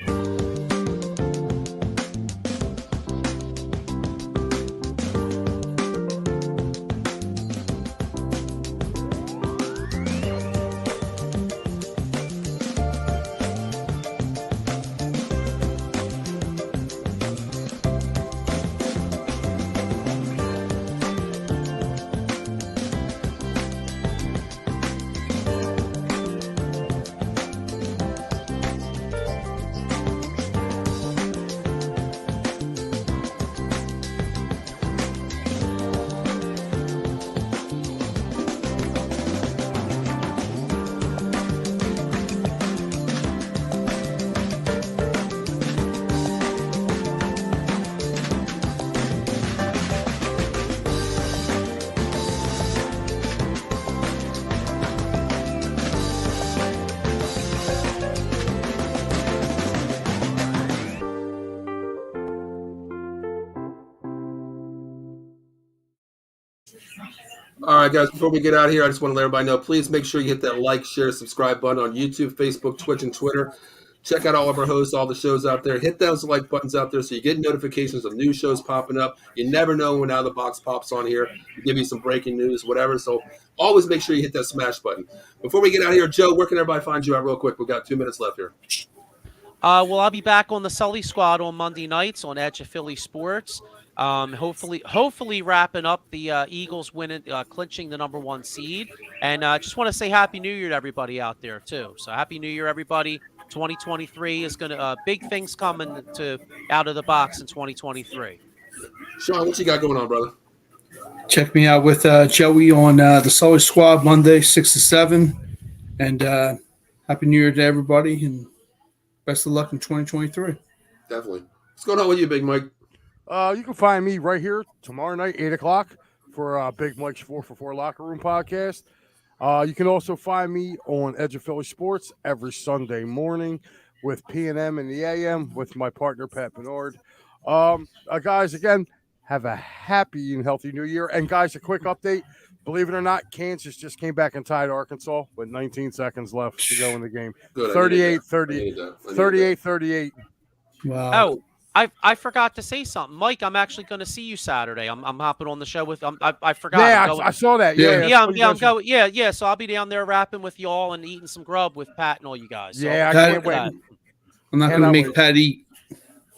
All right, guys, before we get out of here, I just want to let everybody know, please make sure you hit that like, share, subscribe button on YouTube, Facebook, Twitch, and Twitter. Check out all of our hosts, all the shows out there. Hit those like buttons out there so you get notifications of new shows popping up. You never know when Out of the Box pops on here. We'll give you some breaking news, whatever. So always make sure you hit that smash button. Before we get out of here, Joe, where can everybody find you out real quick? We've got 2 minutes left here. Well, I'll be back on the Sully Squad on Monday nights on Edge of Philly Sports. Hopefully wrapping up the Eagles winning, clinching the #1 seed. And just want to say Happy New Year to everybody out there, too. So Happy New Year, everybody. 2023 is going to big things coming to Out of the Box in 2023. Sean, what you got going on, brother? Check me out with Joey on the Sully Squad Monday, 6 to 7. And Happy New Year to everybody, and best of luck in 2023. Definitely. What's going on with you, Big Mike? You can find me right here tomorrow night, 8 o'clock, for Big Mike's 4for4 Locker Room podcast. You can also find me on Edge of Philly Sports every Sunday morning with P&M in the AM with my partner, Pat Bernard. Guys, again, have a happy and healthy New Year. And, guys, a quick update. Believe it or not, Kansas just came back and tied Arkansas with 19 seconds left to go in the game. 38-38. Wow. Oh, I forgot to say something, Mike. I'm actually going to see you Saturday. I'm hopping on the show with. I forgot. Yeah, I saw that. I'm going. Yeah. So I'll be down there rapping with y'all and eating some grub with Pat and all you guys. So yeah, I can't wait. I'm not going to make Pat eat.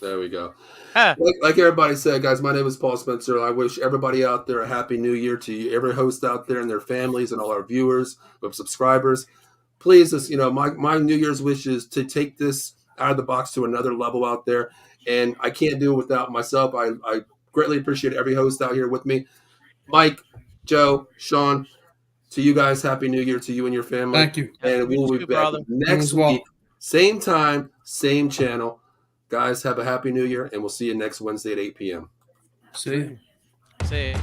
There we go. Like everybody said, guys, my name is Paul Spencer. I wish everybody out there a happy New Year to you, every host out there and their families and all our viewers, our subscribers. Please, my New Year's wish is to take this Out of the Box to another level out there. And I can't do it without myself. I Greatly appreciate every host out here with me. Mike, Joe, Sean, to you guys, Happy New Year to you and your family. Thank you. And we'll be back brother. next week. Same time, same channel. Guys, have a Happy New Year, and we'll see you next Wednesday at 8 p.m. See you.